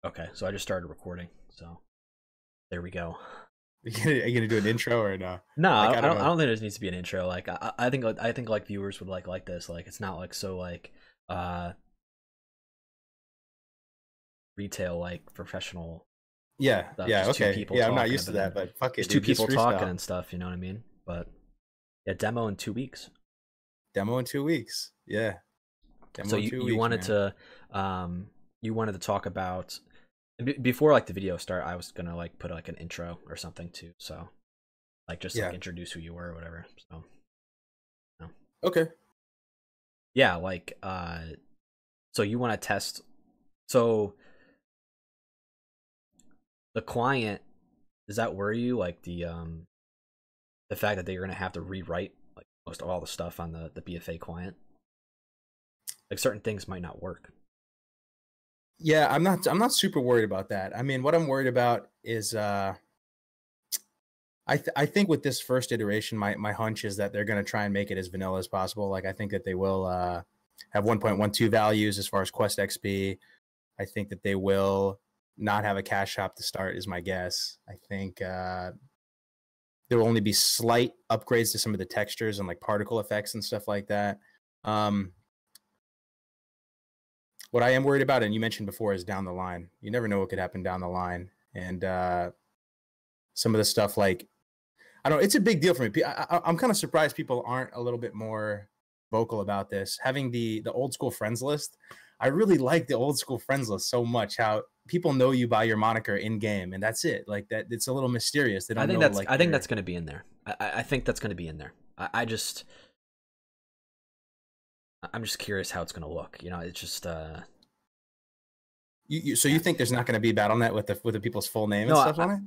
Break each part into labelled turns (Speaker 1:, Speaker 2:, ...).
Speaker 1: Okay, so I just started recording, so there we go.
Speaker 2: Are you gonna do an intro or no?
Speaker 1: No,
Speaker 2: Like
Speaker 1: I
Speaker 2: I
Speaker 1: don't.
Speaker 2: don't
Speaker 1: I
Speaker 2: know.
Speaker 1: don't think there needs to be an intro. Like I think like viewers would like this. Like it's not like so like uh retail like professional
Speaker 2: Yeah,
Speaker 1: stuff.
Speaker 2: yeah,
Speaker 1: Just two
Speaker 2: okay.
Speaker 1: people
Speaker 2: Yeah, I'm not
Speaker 1: talking
Speaker 2: used to that,
Speaker 1: about
Speaker 2: but fuck it,
Speaker 1: just two
Speaker 2: dude. Just
Speaker 1: people talking
Speaker 2: freestyle.
Speaker 1: and stuff. You know what I mean? But yeah, demo in 2 weeks.
Speaker 2: Demo in 2 weeks. Yeah,
Speaker 1: So
Speaker 2: demo in
Speaker 1: you
Speaker 2: two
Speaker 1: you
Speaker 2: weeks,
Speaker 1: wanted
Speaker 2: man.
Speaker 1: to you wanted to talk about before like the video start. I was gonna like put like an intro or something too. So like just like
Speaker 2: Yeah.
Speaker 1: introduce who you were or whatever. So no.
Speaker 2: Okay.
Speaker 1: Yeah, like so you want to test. So the client, does that worry you? Like the fact that they're gonna have to rewrite like most of all the stuff on the BFA client. Like certain things might not work.
Speaker 2: Yeah, I'm not super worried about that. I mean, what I'm worried about is I think with this first iteration, my hunch is that they're gonna try and make it as vanilla as possible. Like I think that they will have 1.12 values as far as quest XP. I think that they will not have a cash shop to start, is my guess. I think there will only be slight upgrades to some of the textures and like particle effects and stuff like that. Um, what I am worried about, and you mentioned before, is down the line. You never know what could happen down the line, and some of the stuff like I don't know, it's a big deal for me. I'm kind of surprised people aren't a little bit more vocal about this. Having the old school friends list, I really like the old school friends list so much. How people know you by your moniker in game, and that's it. Like that, it's a little mysterious. They don't know like
Speaker 1: I think
Speaker 2: your.
Speaker 1: that's gonna be in there. I think that's gonna be in there. I'm just curious how it's gonna look. You know, it's just
Speaker 2: So you think there's not going to be BattleNet with the people's full name and
Speaker 1: no,
Speaker 2: stuff on it?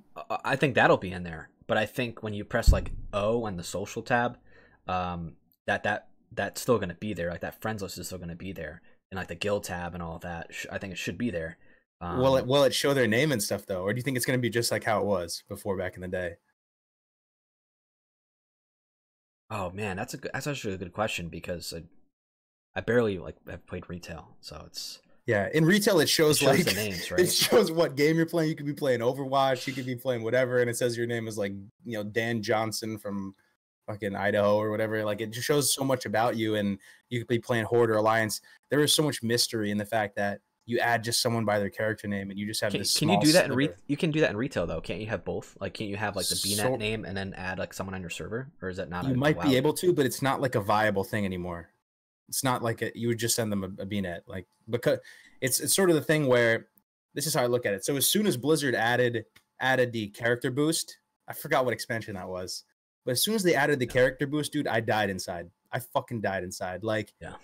Speaker 1: I think that'll be in there. But I think when you press like O on the social tab, that's still gonna be there. Like that friends list is still gonna be there, and like the guild tab and all of that. I think it should be there.
Speaker 2: Will it show their name and stuff though, or do you think it's going to be just like how it was before back in the day?
Speaker 1: Oh man, that's actually a good question because I barely like have played retail, so
Speaker 2: Yeah, in retail it shows
Speaker 1: shows
Speaker 2: like
Speaker 1: the names,
Speaker 2: it
Speaker 1: right?
Speaker 2: shows what game you're playing. You could be playing Overwatch, you could be playing whatever, and it says your name is like Dan Johnson from fucking Idaho or whatever. Like it just shows so much about you, and you could be playing Horde or Alliance. There is so much mystery in the fact that you add just someone by their character name, and you just have this
Speaker 1: Can you
Speaker 2: small
Speaker 1: do that
Speaker 2: sliver.
Speaker 1: you can do that in retail though? Can't you have both? Like, can't you have like the BNet
Speaker 2: So
Speaker 1: name and then add like someone on your server, or is that not
Speaker 2: you might be
Speaker 1: allowed?
Speaker 2: able to, but it's not like a viable thing anymore. It's not like you would just send them a BNet, like because it's sort of the thing where this is how I look at it. So as soon as Blizzard added the character boost, I forgot what expansion that was, but as soon as they added the character boost, dude, I died inside. I fucking died inside. Like,
Speaker 1: Yeah,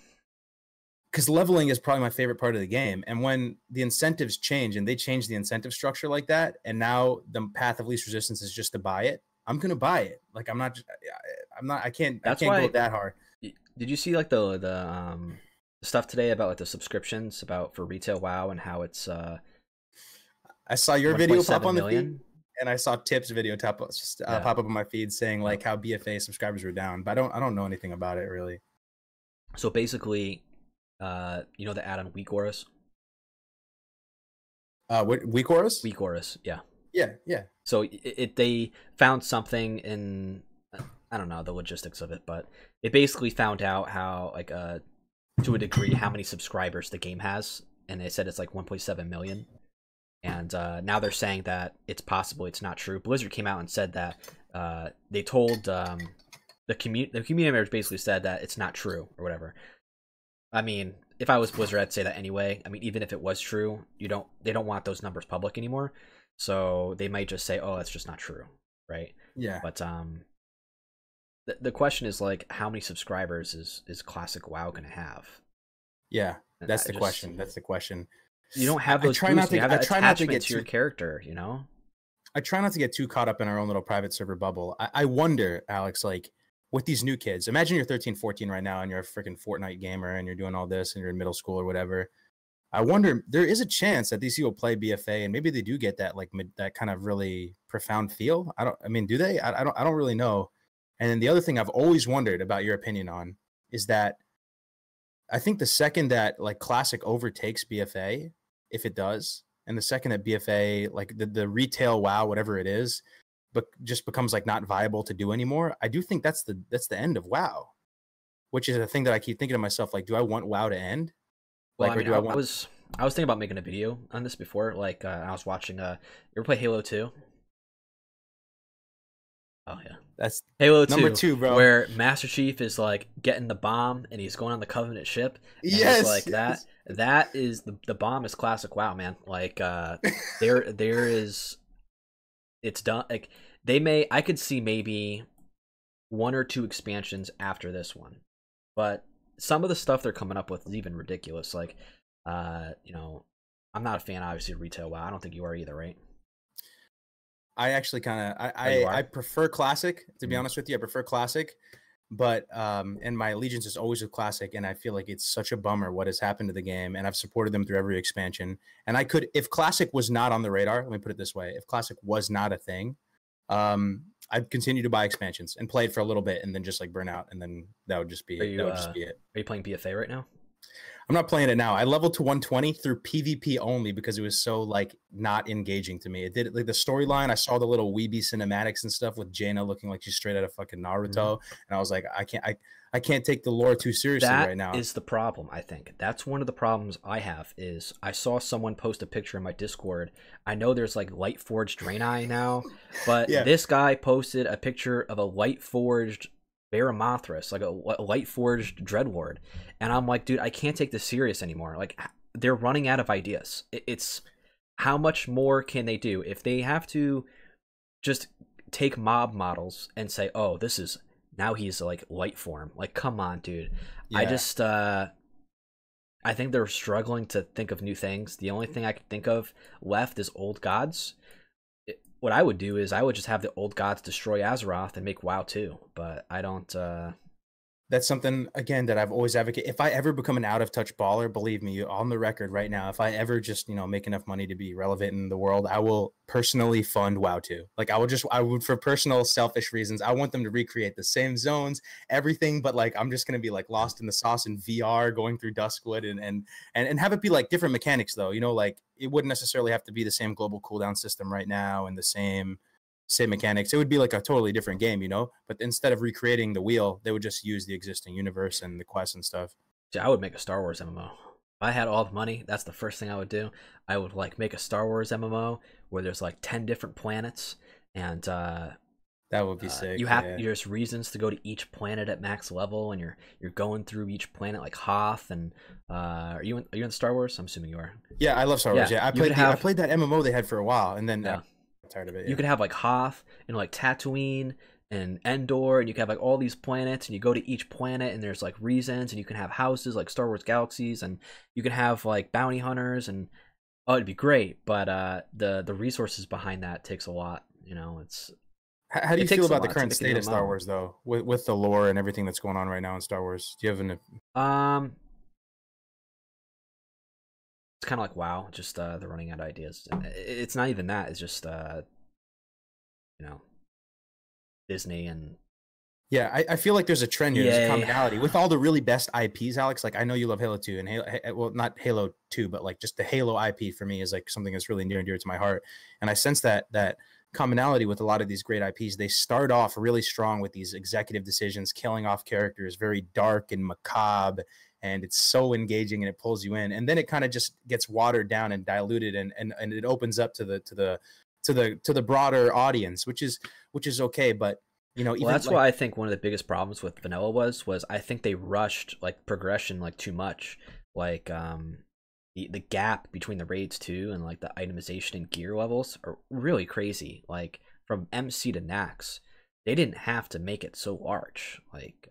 Speaker 2: because leveling is probably my favorite part of the game, and when the incentives change and they change the incentive structure like that, and now the path of least resistance is just to buy it, I'm gonna buy it. Like I
Speaker 1: that's
Speaker 2: can't go
Speaker 1: why.
Speaker 2: that hard.
Speaker 1: Did you see like the stuff today about like the subscriptions about for retail WoW and how it's
Speaker 2: I saw your video pop
Speaker 1: 1.7
Speaker 2: on the feed,
Speaker 1: million?
Speaker 2: and I saw Tip's video pop
Speaker 1: Yeah,
Speaker 2: up on my feed saying
Speaker 1: yep.
Speaker 2: like how BFA subscribers were down, but I don't know anything about it really.
Speaker 1: So basically, you know the add-on Weak Auras?
Speaker 2: What Weak Auras?
Speaker 1: Weak Auras, yeah.
Speaker 2: Yeah, yeah.
Speaker 1: So they found something in I don't know the logistics of it, but it basically found out how like to a degree how many subscribers the game has, and they said it's like 1.7 million. And now they're saying that it's possible it's not true. Blizzard came out and said that they told the community members basically said that it's not true or whatever. I mean, if I was Blizzard, I'd say that anyway. I mean, even if it was true, they don't want those numbers public anymore, so they might just say, "Oh, that's just not true," right?
Speaker 2: Yeah.
Speaker 1: But the question is like, how many subscribers is Classic WoW gonna have?
Speaker 2: Yeah.
Speaker 1: And
Speaker 2: That's the question. That's the question.
Speaker 1: You don't have
Speaker 2: I
Speaker 1: those
Speaker 2: try
Speaker 1: boosts.
Speaker 2: not to
Speaker 1: You have
Speaker 2: I try not to
Speaker 1: attachment
Speaker 2: get
Speaker 1: to your
Speaker 2: too
Speaker 1: character. You know.
Speaker 2: I try not to get too caught up in our own little private server bubble. I wonder, Alex, like with these new kids, imagine you're 13, 14 right now and you're a freaking Fortnite gamer and you're doing all this and you're in middle school or whatever. I wonder, there is a chance that these people play BFA and maybe they do get that like that kind of really profound feel. I mean, do they? I don't really know. And then the other thing I've always wondered about your opinion on is that I think the second that like Classic overtakes BFA, if it does, and the second that BFA, like the retail WoW, whatever it is, but just becomes like not viable to do anymore, I do think that's the end of WoW, which is a thing that I keep thinking to myself, like, do I want WoW to end?
Speaker 1: Well,
Speaker 2: Like,
Speaker 1: I mean,
Speaker 2: or do I
Speaker 1: I
Speaker 2: want?
Speaker 1: was I was thinking about making a video on this before. Like, I was watching. You ever play Halo 2? Oh yeah,
Speaker 2: That's
Speaker 1: Halo
Speaker 2: number
Speaker 1: 2,
Speaker 2: two, bro.
Speaker 1: where Master Chief is like getting the bomb and he's going on the Covenant ship, and it's
Speaker 2: Yes,
Speaker 1: like
Speaker 2: yes.
Speaker 1: that is the bomb is classic WoW, man. Like, there is, it's done. Like, I could see maybe 1 or 2 expansions after this one, but some of the stuff they're coming up with is even ridiculous. Like, you know, I'm not a fan, obviously, of retail WoW. I don't think you are either, right?
Speaker 2: I actually kind of
Speaker 1: Oh, you
Speaker 2: I
Speaker 1: are?
Speaker 2: prefer classic, to be
Speaker 1: Mhm.
Speaker 2: honest with you. I prefer classic, but and my allegiance is always with classic, and I feel like it's such a bummer what has happened to the game, and I've supported them through every expansion. And I could, if classic was not on the radar, let me put it this way, if classic was not a thing, I'd continue to buy expansions and play it for a little bit and then just like burn out, and then that would just be
Speaker 1: Are
Speaker 2: it. That
Speaker 1: you
Speaker 2: would just be it.
Speaker 1: are you playing BFA right now?
Speaker 2: I'm not playing it now. I leveled to 120 through PvP only because it was so like not engaging to me. It did like the storyline. I saw the little weeby cinematics and stuff with Jaina looking like she's straight out of fucking
Speaker 1: Mhm.
Speaker 2: Naruto, and I was like, I can't take the lore too seriously
Speaker 1: That
Speaker 2: right now.
Speaker 1: is the problem, I think. That's one of the problems I have is I saw someone post a picture in my Discord. I know there's like light forged Draenei now, but
Speaker 2: Yeah,
Speaker 1: this guy posted a picture of a light forged Baramothras, like a light forged Dreadlord. And I'm like, dude, I can't take this serious anymore. Like, they're running out of ideas. It's how much more can they do? If they have to just take mob models and say, "Oh, this is now he's like light form." Like, come on, dude. I
Speaker 2: yeah.
Speaker 1: just I think they're struggling to think of new things. The only thing I can think of left is old gods. What I would do is I would just have the old gods destroy Azeroth and make WoW too. But I don't.
Speaker 2: That's something again that I've always advocated. If I ever become an out of touch baller, believe me, on the record right now, if I ever just make enough money to be relevant in the world, I will personally fund WoW 2. Like I would for personal selfish reasons. I want them to recreate the same zones, everything, but like I'm just gonna be like lost in the sauce in VR, going through Duskwood and have it be like different mechanics though. Like it wouldn't necessarily have to be the same global cooldown system right now and the same mechanics. It would be like a totally different game. But instead of recreating the wheel, they would just use the existing universe and the quests and stuff.
Speaker 1: See, I would make a Star Wars MMO. If I had all the money, that's the first thing I would do. I would like make a Star Wars MMO where there's like 10 different planets, and
Speaker 2: That would be sick.
Speaker 1: you have
Speaker 2: Yeah.
Speaker 1: there's reasons to go to each planet at max level, and you're going through each planet like Hoth. And are you in Star Wars? I'm assuming you are.
Speaker 2: Yeah, I love Star Wars.
Speaker 1: Yeah,
Speaker 2: Yeah, I
Speaker 1: you could
Speaker 2: I
Speaker 1: have
Speaker 2: played that MMO they had for a while, and then
Speaker 1: yeah,
Speaker 2: I'm tired of it.
Speaker 1: you
Speaker 2: Yeah.
Speaker 1: could have like Hoth and like Tatooine and Endor, and you can have like all these planets, and you go to each planet, and there's like reasons, and you can have houses like Star Wars Galaxies, and you can have like bounty hunters, and oh, it'd be great. But the resources behind that takes a lot.
Speaker 2: How do
Speaker 1: It
Speaker 2: you feel
Speaker 1: takes a
Speaker 2: about the
Speaker 1: lot to
Speaker 2: current
Speaker 1: make an
Speaker 2: state of Star
Speaker 1: MMO.
Speaker 2: Wars, though, with the lore and everything that's going on right now in Star Wars? Do you have an?
Speaker 1: Um, it's kind of like WoW, just they're running out of ideas. It's not even that. It's just you know, Disney and
Speaker 2: Yeah, I feel like there's a trend here. There's a
Speaker 1: EA.
Speaker 2: commonality with all the really best IPs, Alex. Like I know you love Halo 2 and well, not Halo 2, but like just the Halo IP for me is like something that's really near and dear to my heart. And I sense that commonality with a lot of these great IPs. They start off really strong with these executive decisions, killing off characters, very dark and macabre, and it's so engaging and it pulls you in. And then it kind of just gets watered down and diluted, and it opens up to the broader audience, which is okay. But
Speaker 1: Well,
Speaker 2: even
Speaker 1: that's
Speaker 2: like
Speaker 1: why I think one of the biggest problems with vanilla was I think they rushed like progression like too much. Like the gap between the raids too and like the itemization and gear levels are really crazy. Like from MC to Nax, they didn't have to make it so large. Like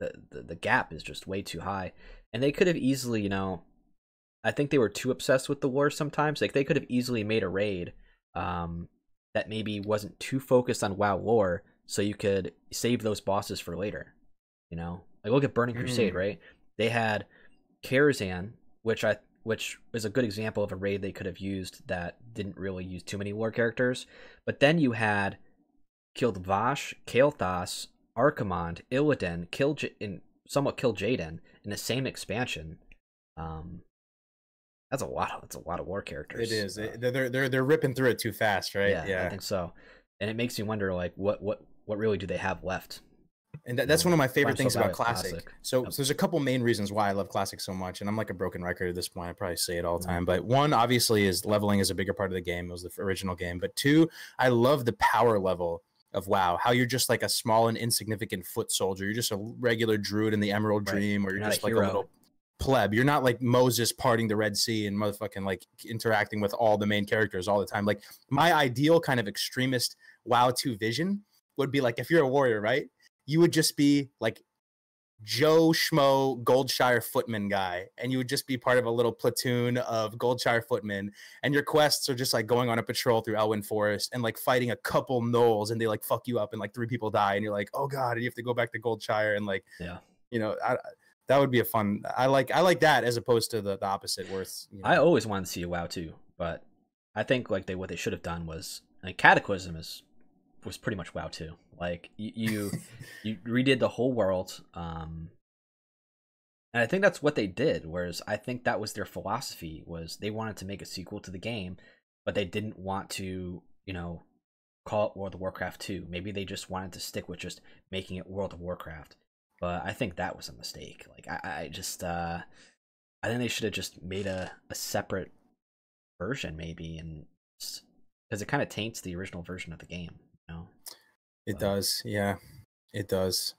Speaker 1: the gap is just way too high, and they could have easily, I think they were too obsessed with the lore sometimes. Like they could have easily made a raid that maybe wasn't too focused on WoW lore, so you could save those bosses for later. Like look at Burning Crusade, right? They had Karazhan, which is a good example of a raid they could have used that didn't really use too many lore characters. But then you had killed Vash, Kael'thas, Archimonde, Illidan, somewhat killed Jaden in the same expansion. Um, That's a lot. That's a lot of war characters.
Speaker 2: It is. They're ripping through it too fast, right?
Speaker 1: Yeah, I think so. And it makes me wonder, like, what really do they have left?
Speaker 2: And that's one of my favorite things about
Speaker 1: Classic.
Speaker 2: Classic. So there's a couple main reasons why I love Classic so much, and I'm like a broken record at this point. I probably say it all the time, but one, obviously, is leveling is a bigger part of the game. It was the original game. But two, I love the power level of WoW. How you're just like a small and insignificant foot soldier. You're just a regular druid in the Emerald Dream, or you're just like a little pleb. You're not like Moses parting the Red Sea and motherfucking like interacting with all the main characters all the time. Like my ideal kind of extremist WoW 2 vision would be like, if you're a warrior, right? You would just be like Joe Schmo Goldshire footman guy, and you would just be part of a little platoon of Goldshire footmen, and your quests are just like going on a patrol through Elwyn Forest and like fighting a couple gnolls, and they like fuck you up and like 3 people die, and you're like, oh god, and you have to go back to Goldshire, and like, you know, that would be a fun. I like that as opposed to the opposite. Worth. You know.
Speaker 1: I always wanted to see a WoW too, but I think like what they should have done was like Cataclysm was pretty much WoW too. Like you redid the whole world, and I think that's what they did. Whereas I think that was their philosophy, was they wanted to make a sequel to the game, but they didn't want to, you know, call it World of Warcraft 2. Maybe they just wanted to stick with just making it World of Warcraft. But I think that was a mistake. Like I think they should have just made a separate version, maybe, and because it kind of taints the original version of the game, you know.
Speaker 2: It does, yeah, it does.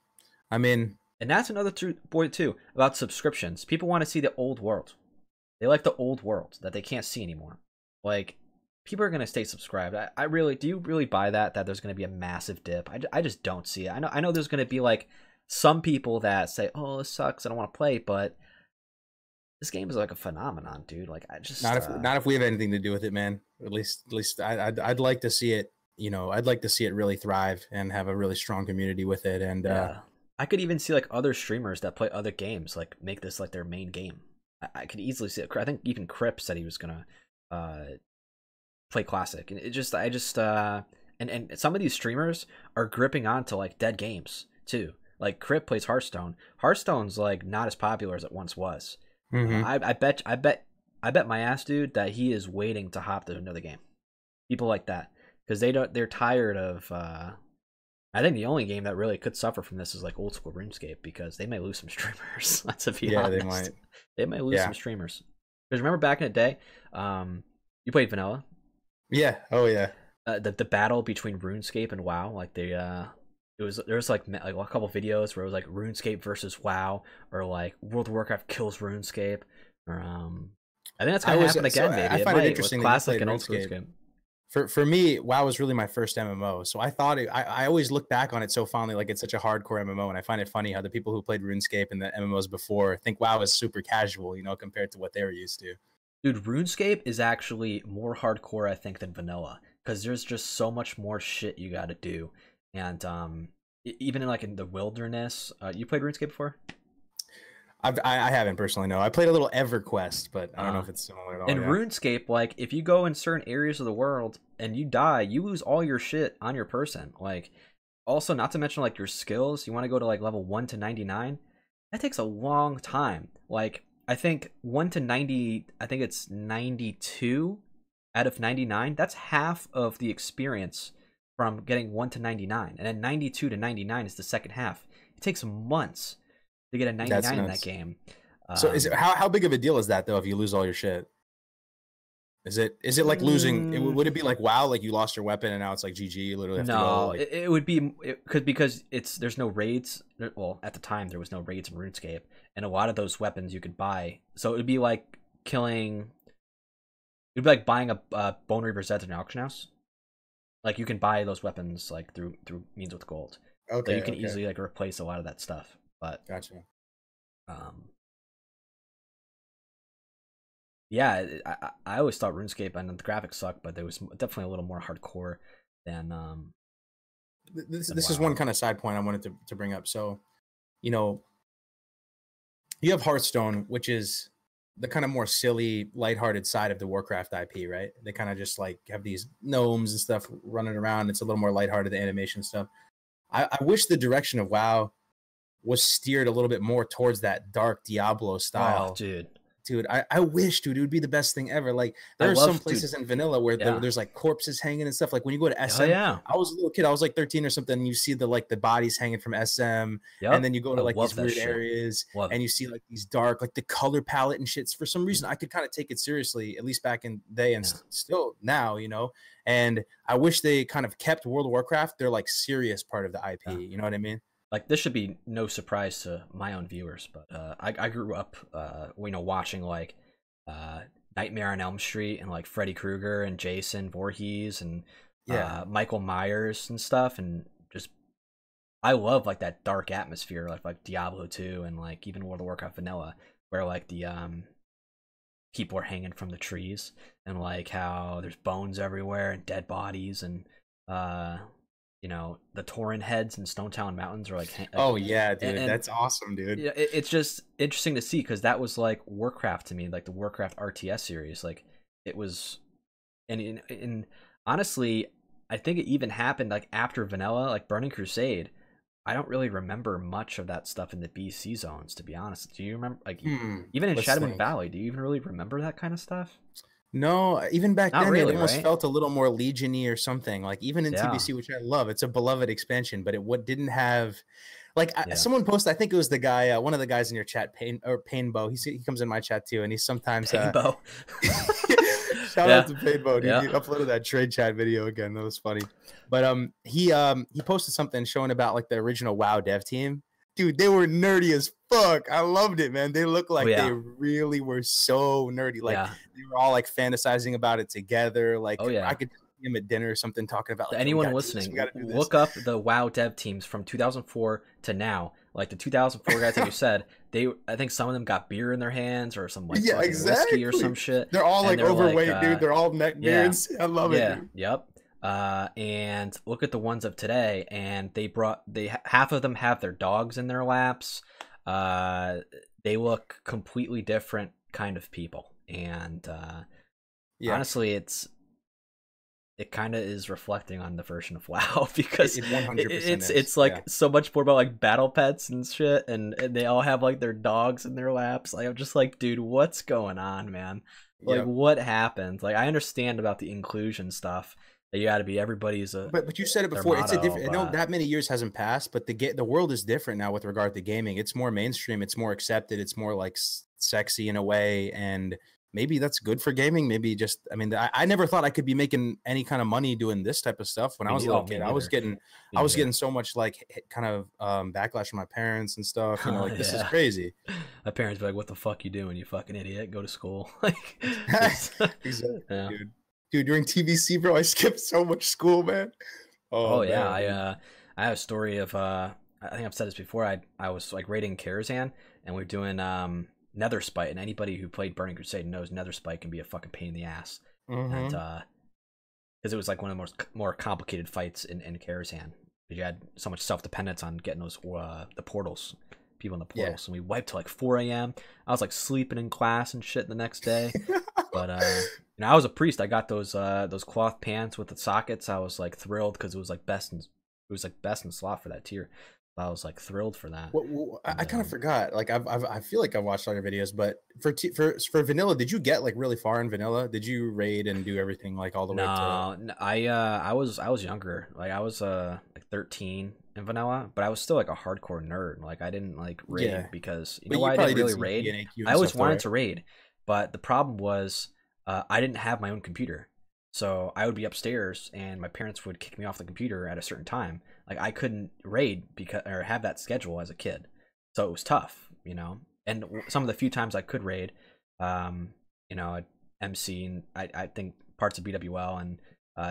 Speaker 2: I mean,
Speaker 1: and that's another point too about subscriptions. People want to see the old world. They like the old world that they can't see anymore. Like, people are gonna stay subscribed. I really, do you really buy that there's gonna be a massive dip? I just don't see it. I know there's gonna be like some people that say, "Oh, this sucks. I don't want to play," but this game is like a phenomenon, dude. Like, I just
Speaker 2: not if we have anything to do with it, man. At least I'd like to see it. You know, I'd like to see it really thrive and have a really strong community with it. And
Speaker 1: I could even see like other streamers that play other games like make this like their main game. I could easily see it. I think even Crip said he was gonna play Classic, and and some of these streamers are gripping onto like dead games too. Like Crip plays Hearthstone. Hearthstone's like not as popular as it once was.
Speaker 2: Mm-hmm.
Speaker 1: I bet my ass, dude, that he is waiting to hop to another game. People like that. Because they're tired of. I think the only game that really could suffer from this is like old school RuneScape, because they may lose some streamers. Let's be honest. They might lose some streamers. Because remember back in the day, you played vanilla.
Speaker 2: Yeah. Oh yeah.
Speaker 1: The battle between RuneScape and WoW, like there was like a couple videos where it was like RuneScape versus WoW, or like World of Warcraft kills RuneScape, or I think that's gonna happen again. Maybe
Speaker 2: I find it interesting
Speaker 1: with Classic and old school RuneScape.
Speaker 2: For me, WoW was really my first MMO, so I thought I always look back on it so fondly, like it's such a hardcore MMO, and I find it funny how the people who played RuneScape and the MMOs before think WoW is super casual, you know, compared to what they were used to.
Speaker 1: Dude, RuneScape is actually more hardcore, I think, than vanilla, because there's just so much more shit you got to do, and even in the wilderness. You played RuneScape before?
Speaker 2: I haven't personally, no. I played a little EverQuest, but I don't know if it's similar at all.
Speaker 1: In RuneScape, like, if you go in certain areas of the world and you die, you lose all your shit on your person. Like, also, not to mention, like, your skills. You want to go to, like, level 1 to 99? That takes a long time. Like, I think 1 to 90, I think it's 92 out of 99. That's half of the experience from getting 1 to 99. And then 92 to 99 is the second half. It takes months to get a 99 in that game.
Speaker 2: So how big of a deal is that, though, if you lose all your shit? Is it like losing? Would it be like WoW, like you lost your weapon and now it's like GG? You literally have to go. Like...
Speaker 1: it would be because there's no raids. Well, at the time there was no raids in RuneScape, and a lot of those weapons you could buy. So it'd be like buying a Bone Reaper's Head in an auction house. Like, you can buy those weapons like through means with gold. Okay, so you can easily like replace a lot of that stuff. But
Speaker 2: gotcha.
Speaker 1: Yeah, I always thought RuneScape, and the graphics sucked, but there was definitely a little more hardcore than
Speaker 2: This is one kind of side point I wanted to bring up. So, you know, you have Hearthstone, which is the kind of more silly, lighthearted side of the Warcraft IP, right? They kind of just like have these gnomes and stuff running around. It's a little more lighthearted, the animation stuff. I wish the direction of WoW was steered a little bit more towards that dark Diablo style,
Speaker 1: dude,
Speaker 2: dude, I wish, dude, it would be the best thing ever. Like there are some places in vanilla where there's like corpses hanging and stuff. Like when you go to SM, I was a little kid, I was like 13 or something, and you see the bodies hanging from SM, and then you go to like these weird areas, and you see like these dark, like the color palette and shits. For some reason, I could kind of take it seriously, at least back in the day, and still now, you know. And I wish they kind of kept World of Warcraft their like serious part of the IP. You know what I mean?
Speaker 1: Like this should be no surprise to my own viewers, but I grew up, watching like Nightmare on Elm Street and like Freddy Krueger and Jason Voorhees and Michael Myers and stuff, and just I love like that dark atmosphere, like Diablo 2 and like even World of Warcraft vanilla, where like the people are hanging from the trees and like how there's bones everywhere and dead bodies and the Tauren heads and Stone Talon Mountains are like
Speaker 2: oh yeah, dude, that's awesome, dude.
Speaker 1: Yeah, it's just interesting to see because that was like Warcraft to me, like the Warcraft RTS series. Like it was, and honestly, I think it even happened like after vanilla, like Burning Crusade. I don't really remember much of that stuff in the BC zones, to be honest. Do you remember, like, even in Shadow and Valley? Do you even really remember that kind of stuff?
Speaker 2: No, even back
Speaker 1: Not
Speaker 2: then,
Speaker 1: really,
Speaker 2: it almost
Speaker 1: right?
Speaker 2: felt a little more Legion-y or something. Like even in TBC, which I love, it's a beloved expansion, but it didn't have, like, someone posted. I think it was the guy, one of the guys in your chat, Painbow. He comes in my chat too, and he's sometimes
Speaker 1: Painbow.
Speaker 2: Shout out to Painbow, dude. He uploaded that trade chat video again. That was funny. But he posted something showing about like the original WoW dev team. Dude, they were nerdy as fuck. I loved it, man. They looked like they really were so nerdy. Like they were all like fantasizing about it together. Like I could see him at dinner or something talking about. Like,
Speaker 1: anyone listening, look up the WoW dev teams from 2004 to now. Like the 2004 guys that you said, I think some of them got beer in their hands or some like whiskey or some shit.
Speaker 2: They're all like overweight, dude. They're all neck beards. I love it, dude.
Speaker 1: Yep. And look at the ones of today, and half of them have their dogs in their laps. They look completely different kind of people, and honestly, it kind of is reflecting on the version of WoW because it's like so much more about like battle pets and shit, and they all have like their dogs in their laps. Like I'm just like, dude, what's going on, man? Like what happened? Like I understand about the inclusion stuff. You got to be everybody's
Speaker 2: but you said it before. It's a different. I know that many years hasn't passed, but the world is different now with regard to gaming. It's more mainstream. It's more accepted. It's more like sexy in a way, and maybe that's good for gaming. Maybe just, I mean, I never thought I could be making any kind of money doing this type of stuff when I was a little kid. I was getting so much like kind of backlash from my parents and stuff. You know, like this is crazy.
Speaker 1: My parents were like, "What the fuck you doing? You fucking idiot! Go to school." Like,
Speaker 2: exactly, dude. Dude, during TBC, bro, I skipped so much school, man.
Speaker 1: Oh yeah, I have a story of I think I've said this before. I was like raiding Karazhan, and we are doing Nether Spite, and anybody who played Burning Crusade knows Nether Spite can be a fucking pain in the ass. And because it was like one of the more complicated fights in Karazhan. You had so much self-dependence on getting those the portals, people in the portals, and we wiped till like 4 a.m. I was like sleeping in class and shit the next day. But I was a priest. I got those cloth pants with the sockets. I was like thrilled because it was like best in slot for that tier. I was like thrilled for that.
Speaker 2: I kind of forgot. Like I feel like I've watched all your videos, but for vanilla, did you get like really far in vanilla? Did you raid and do everything like all the way?
Speaker 1: No, I was younger. Like I was like 13 in vanilla, but I was still like a hardcore nerd. Like I didn't like raid because you know why I didn't really raid. I always wanted to raid, but the problem was I didn't have my own computer. So I would be upstairs and my parents would kick me off the computer at a certain time. Like I couldn't raid or have that schedule as a kid. So it was tough, you know. And some of the few times I could raid, I'd MC and I think parts of BWL and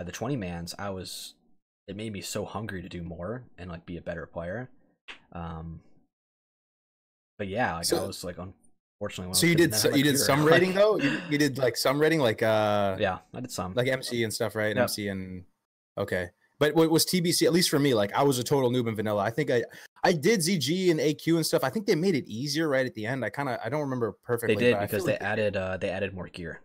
Speaker 1: the 20 mans, it made me so hungry to do more and like be a better player. But yeah, like I was like unfortunately.
Speaker 2: So you did some raiding though? You did like some raiding, like
Speaker 1: yeah, I did some
Speaker 2: like MC and stuff, right? Yep. MC and okay. But what was TBC, at least for me, like I was a total noob in vanilla. I think I did ZG and AQ and stuff. I think they made it easier right at the end. I don't remember perfectly.
Speaker 1: They did because they added more gear.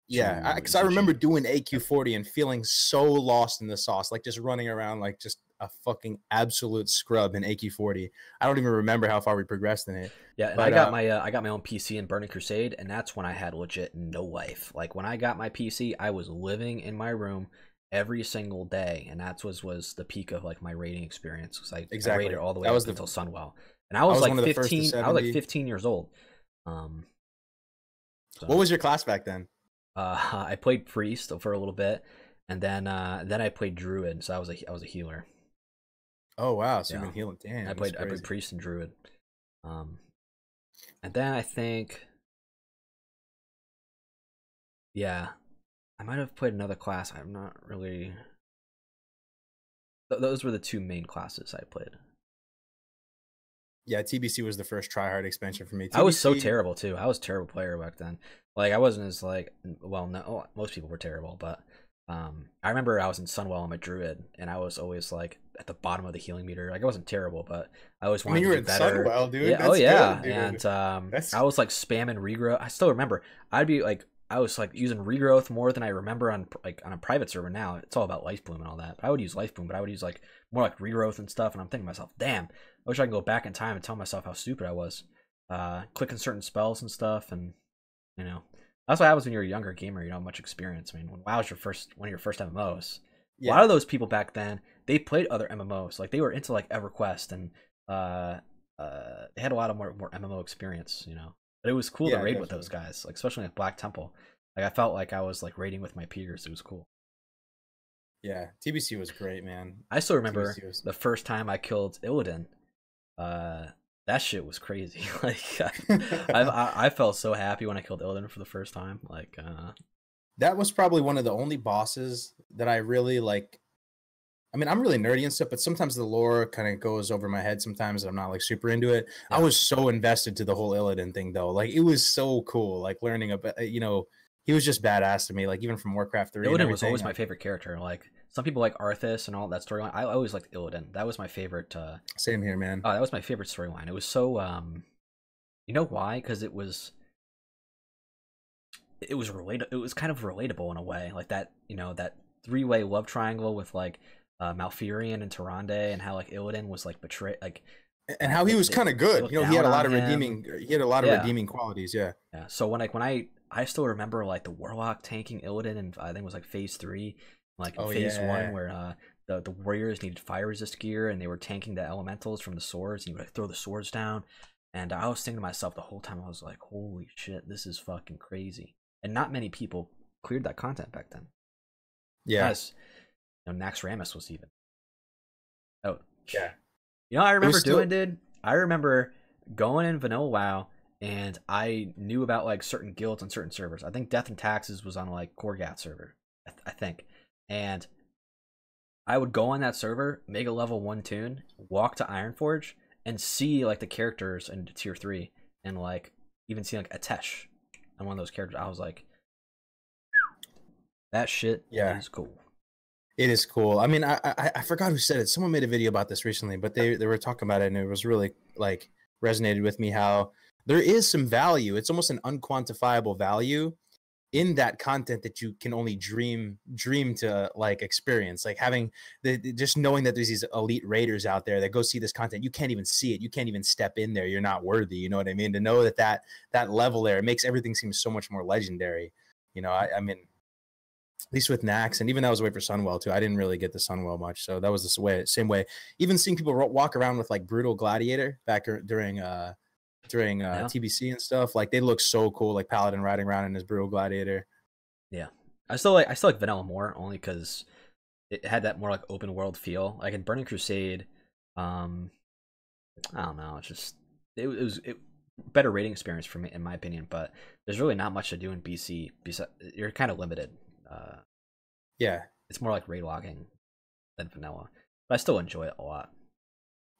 Speaker 2: Yeah, because I remember doing AQ40 and feeling so lost in the sauce, like just running around, like just a fucking absolute scrub in AK-40. I don't even remember how far we progressed in it.
Speaker 1: Yeah, and
Speaker 2: But,
Speaker 1: I got my own PC in Burning Crusade, and that's when I had legit no life. Like when I got my PC, I was living in my room every single day, and that was the peak of like my raiding experience. Because I raided all the way up until Sunwell, and I was like 15. I was like 15 years old. So,
Speaker 2: what was your class back then?
Speaker 1: I played priest for a little bit, and then I played druid. So I was a healer.
Speaker 2: Oh wow, so you've been healing. Damn,
Speaker 1: I played priest and druid. And then I think, yeah, I might have played another class. I'm not really. Those were the two main classes I played.
Speaker 2: Yeah, TBC was the first tryhard expansion for me. TBC...
Speaker 1: I was so terrible too. I was a terrible player back then. Like I wasn't as like, well, no, most people were terrible, but I remember I was in Sunwell on my druid, and I was always like at the bottom of the healing meter. Like I wasn't terrible, but I always wanted to do better.
Speaker 2: Sunwell, dude.
Speaker 1: Yeah,
Speaker 2: That's
Speaker 1: good,
Speaker 2: dude.
Speaker 1: And I was like spamming regrowth. I still remember. I was like using regrowth more than I remember on a private server now. It's all about life bloom and all that. But I would use life bloom, but I would use like more like regrowth and stuff. And I'm thinking to myself, damn, I wish I could go back in time and tell myself how stupid I was. Clicking certain spells and stuff, and you know, that's what happens when you're a younger gamer. You don't have much experience. I mean, when WoW's one of your first MMOs, a lot of those people back then, they played other MMOs. Like they were into like EverQuest, and they had a lot of more MMO experience, you know. But it was cool to raid with those guys, like especially at Black Temple. Like I felt like I was like raiding with my peers. It was cool.
Speaker 2: Yeah, TBC was great, man.
Speaker 1: I still remember the first time I killed Illidan. That shit was crazy. Like I felt so happy when I killed Illidan for the first time. Like
Speaker 2: that was probably one of the only bosses that I really like. I mean, I'm really nerdy and stuff, but sometimes the lore kind of goes over my head sometimes, and I'm not like super into it. Yeah. I was so invested to the whole Illidan thing though. Like it was so cool, like learning about, you know, he was just badass to me, like even from Warcraft 3.
Speaker 1: Illidan was always my favorite character. Like some people like Arthas and all that storyline. I always liked Illidan. That was my favorite.
Speaker 2: Same here, man.
Speaker 1: Oh, that was my favorite storyline. It was so you know why? Because it was relatable. It was kind of relatable in a way, like that, you know, that three-way love triangle with like Malfurion and Tyrande, and how like Illidan was like betrayed, like,
Speaker 2: and how he was kind of good. You know, he had a lot of redeeming. He had a lot of redeeming qualities. Yeah.
Speaker 1: Yeah. So when I still remember like the Warlock tanking Illidan, and I think it was like phase 3, like phase 1, where the warriors needed fire resist gear, and they were tanking the elementals from the swords, and you would like, throw the swords down. And I was thinking to myself the whole time, I was like, holy shit, this is fucking crazy. And not many people cleared that content back then.
Speaker 2: Yeah.
Speaker 1: You know, Naxxramas was even. Oh.
Speaker 2: Yeah.
Speaker 1: You know what I remember doing, dude? I remember going in Vanilla WoW, and I knew about like certain guilds on certain servers. I think Death and Taxes was on like Korgat server, I think. And I would go on that server, make a level 1 tune, walk to Ironforge, and see like the characters in tier 3, and like even see like Atesh on one of those characters. I was like, that shit is cool.
Speaker 2: It is cool. I mean, I forgot who said it. Someone made a video about this recently, but they were talking about it, and it was really like resonated with me how there is some value. It's almost an unquantifiable value in that content that you can only dream to like experience. Like having just knowing that there's these elite raiders out there that go see this content. You can't even see it. You can't even step in there. You're not worthy. You know what I mean? To know that level there, it makes everything seem so much more legendary. You know, I mean, at least with Nax, and even that was a way for Sunwell too. I didn't really get the Sunwell much, so that was the same way. Even seeing people walk around with like Brutal Gladiator back during TBC and stuff, like they look so cool, like Paladin riding around in his Brutal Gladiator.
Speaker 1: Yeah, I still like Vanilla more, only because it had that more like open world feel. Like in Burning Crusade, I don't know, it's just it was better rating experience for me in my opinion. But there's really not much to do in BC. You're kind of limited.
Speaker 2: Yeah,
Speaker 1: it's more like raid logging than vanilla, but I still enjoy it a lot.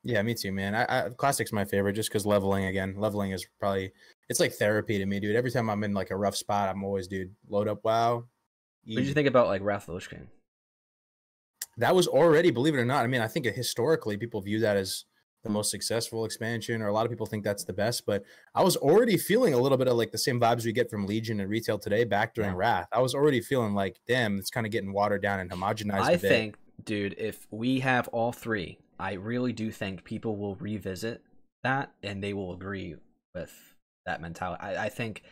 Speaker 2: Yeah, me too, man. Classic's my favorite just because leveling is probably, it's like therapy to me, dude. Every time I'm in like a rough spot, I'm always, dude, load up WoW.
Speaker 1: What did you think about like Wrath of the Lich King?
Speaker 2: That was already, believe it or not, I mean, I think historically people view that as the most successful expansion, or a lot of people think that's the best, but I was already feeling a little bit of like the same vibes we get from Legion and retail today back during Wrath. I was already feeling like, damn, it's kind of getting watered down and homogenized.
Speaker 1: dude, if we have all three, I really do think people will revisit that and they will agree with that mentality. I think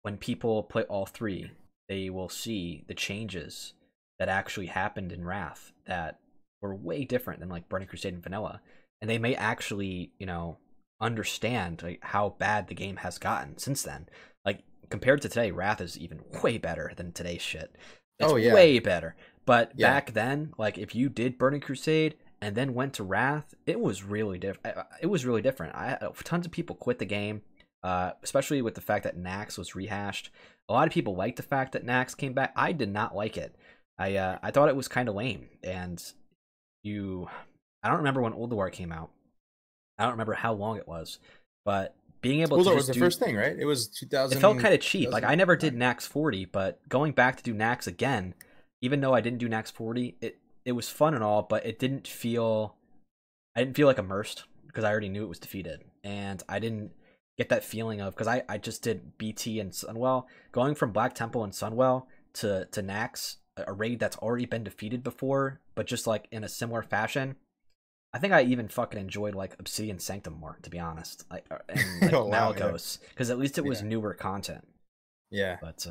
Speaker 1: when people play all three, they will see the changes that actually happened in Wrath that were way different than like Burning Crusade and Vanilla, and they may actually, you know, understand like how bad the game has gotten since then. Like compared to today, Wrath is even way better than today's shit. It's way better. But back then, like if you did Burning Crusade and then went to Wrath, it was really different. It was really different. Tons of people quit the game, especially with the fact that Nax was rehashed. A lot of people liked the fact that Nax came back. I did not like it. I thought it was kind of lame. And I don't remember when Ulduar came out. I don't remember how long it was, but being able to
Speaker 2: was the first thing, right? It was 2000.
Speaker 1: It felt kind of cheap. Like I never did Nax 40, but going back to do Nax again, even though I didn't do Nax 40, it was fun and all, but I didn't feel like immersed because I already knew it was defeated, and I didn't get that feeling of, because I just did BT and Sunwell, going from Black Temple and Sunwell to Nax, a raid that's already been defeated before, but just like in a similar fashion. I think I even fucking enjoyed like Obsidian Sanctum more, to be honest, and like Malakos, because at least it was newer content.
Speaker 2: Yeah,
Speaker 1: but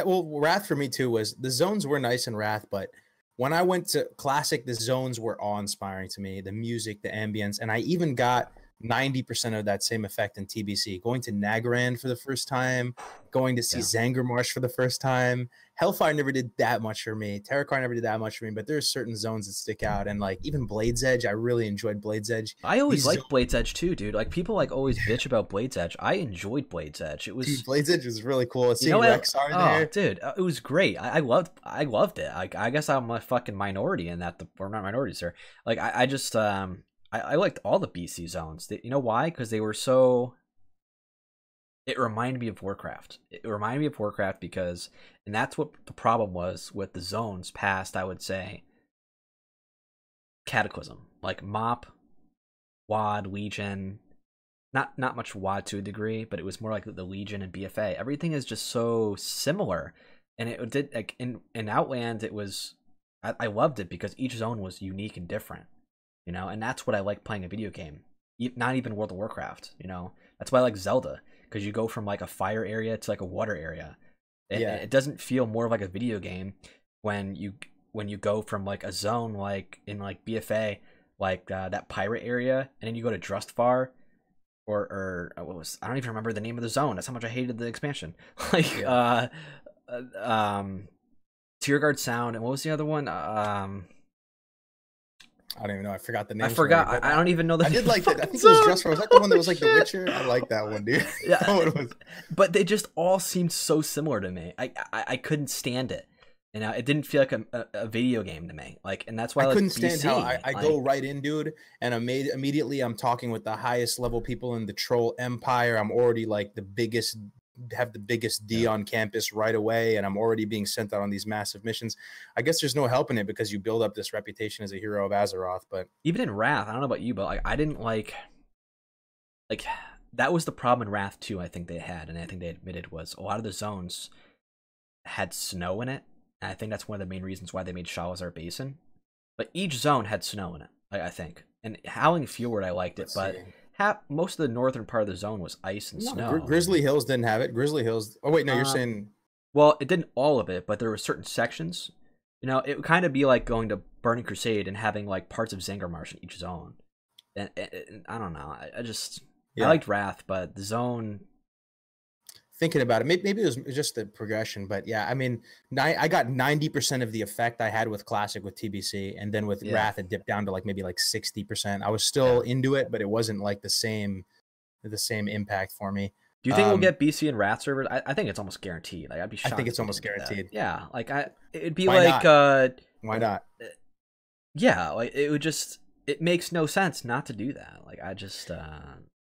Speaker 2: Wrath for me too was the zones were nice in Wrath, but when I went to Classic, the zones were awe-inspiring to me. The music, the ambience, and I even got 90% of that same effect in TBC. Going to Nagaran for the first time, going to see Zangarmarsh for the first time. Hellfire never did that much for me. Terracar never did that much for me, but there's certain zones that stick out. And like even Blade's Edge, I really enjoyed Blade's Edge.
Speaker 1: I always liked Blade's Edge too, dude. Like people like always bitch about Blade's Edge. I enjoyed Blade's Edge. It was
Speaker 2: dude, Blade's Edge was really cool. Seeing Rexar there,
Speaker 1: dude, it was great. I loved it. I guess I'm a fucking minority in that. We're not minorities here. Like I just I liked all the BC zones. You know why? Because they were so... It reminded me of Warcraft. It reminded me of Warcraft because... And that's what the problem was with the zones past, I would say, Cataclysm. Like Mop, WoD, Legion... Not much WoD to a degree, but it was more like the Legion and BFA. Everything is just so similar. And it did... like in Outland, it was... I loved it because each zone was unique and different. You know, and that's what I like playing a video game. Not even World of Warcraft, you know. That's why I like Zelda, because you go from like a fire area to like a water area. It doesn't feel more of like a video game when you go from like a zone like in like BFA, like that pirate area, and then you go to Drustvar, or what was, I don't even remember the name of the zone. That's how much I hated the expansion. Like Tierguard Sound, and what was the other one?
Speaker 2: I don't even know. I forgot the name.
Speaker 1: I forgot. I don't even know the name.
Speaker 2: I did like that. I think it was Drustvar. Was that the one that was like The Witcher? I like that one, dude.
Speaker 1: Yeah. But they just all seemed so similar to me. I couldn't stand it. You know, it didn't feel like a video game to me. Like, and that's why I couldn't stand how
Speaker 2: I go right in, dude, and immediately I'm talking with the highest level people in the Troll Empire. I'm already like have the biggest D on campus right away, and I'm already being sent out on these massive missions. I guess there's no helping it because you build up this reputation as a hero of Azeroth. But
Speaker 1: even in Wrath, I don't know about you, but like I didn't like that was the problem in Wrath too. I think they had, and I think they admitted, was a lot of the zones had snow in it, and I think that's one of the main reasons why they made Shalazar Basin. But each zone had snow in it, I think. And Howling Fjord, I liked it, but most of the northern part of the zone was ice and snow.
Speaker 2: Grizzly Hills didn't have it. Grizzly Hills. Oh wait, no, you're saying.
Speaker 1: Well, it didn't all of it, but there were certain sections. You know, it would kind of be like going to Burning Crusade and having like parts of Zangarmarsh in each zone. And I don't know. I liked Wrath, but the zone.
Speaker 2: Thinking about it, maybe it was just the progression, but yeah, I mean, I got 90% of the effect I had with Classic with TBC, and then with Wrath it dipped down to like maybe like 60%. I was still into it, but it wasn't like the same impact for me.
Speaker 1: Do you think we'll get BC and Wrath servers? I think it's almost guaranteed. Like I'd be shocked.
Speaker 2: I think it's almost guaranteed.
Speaker 1: Yeah, like it'd be
Speaker 2: Why
Speaker 1: like
Speaker 2: not? Why not?
Speaker 1: Yeah, like it makes no sense not to do that. Like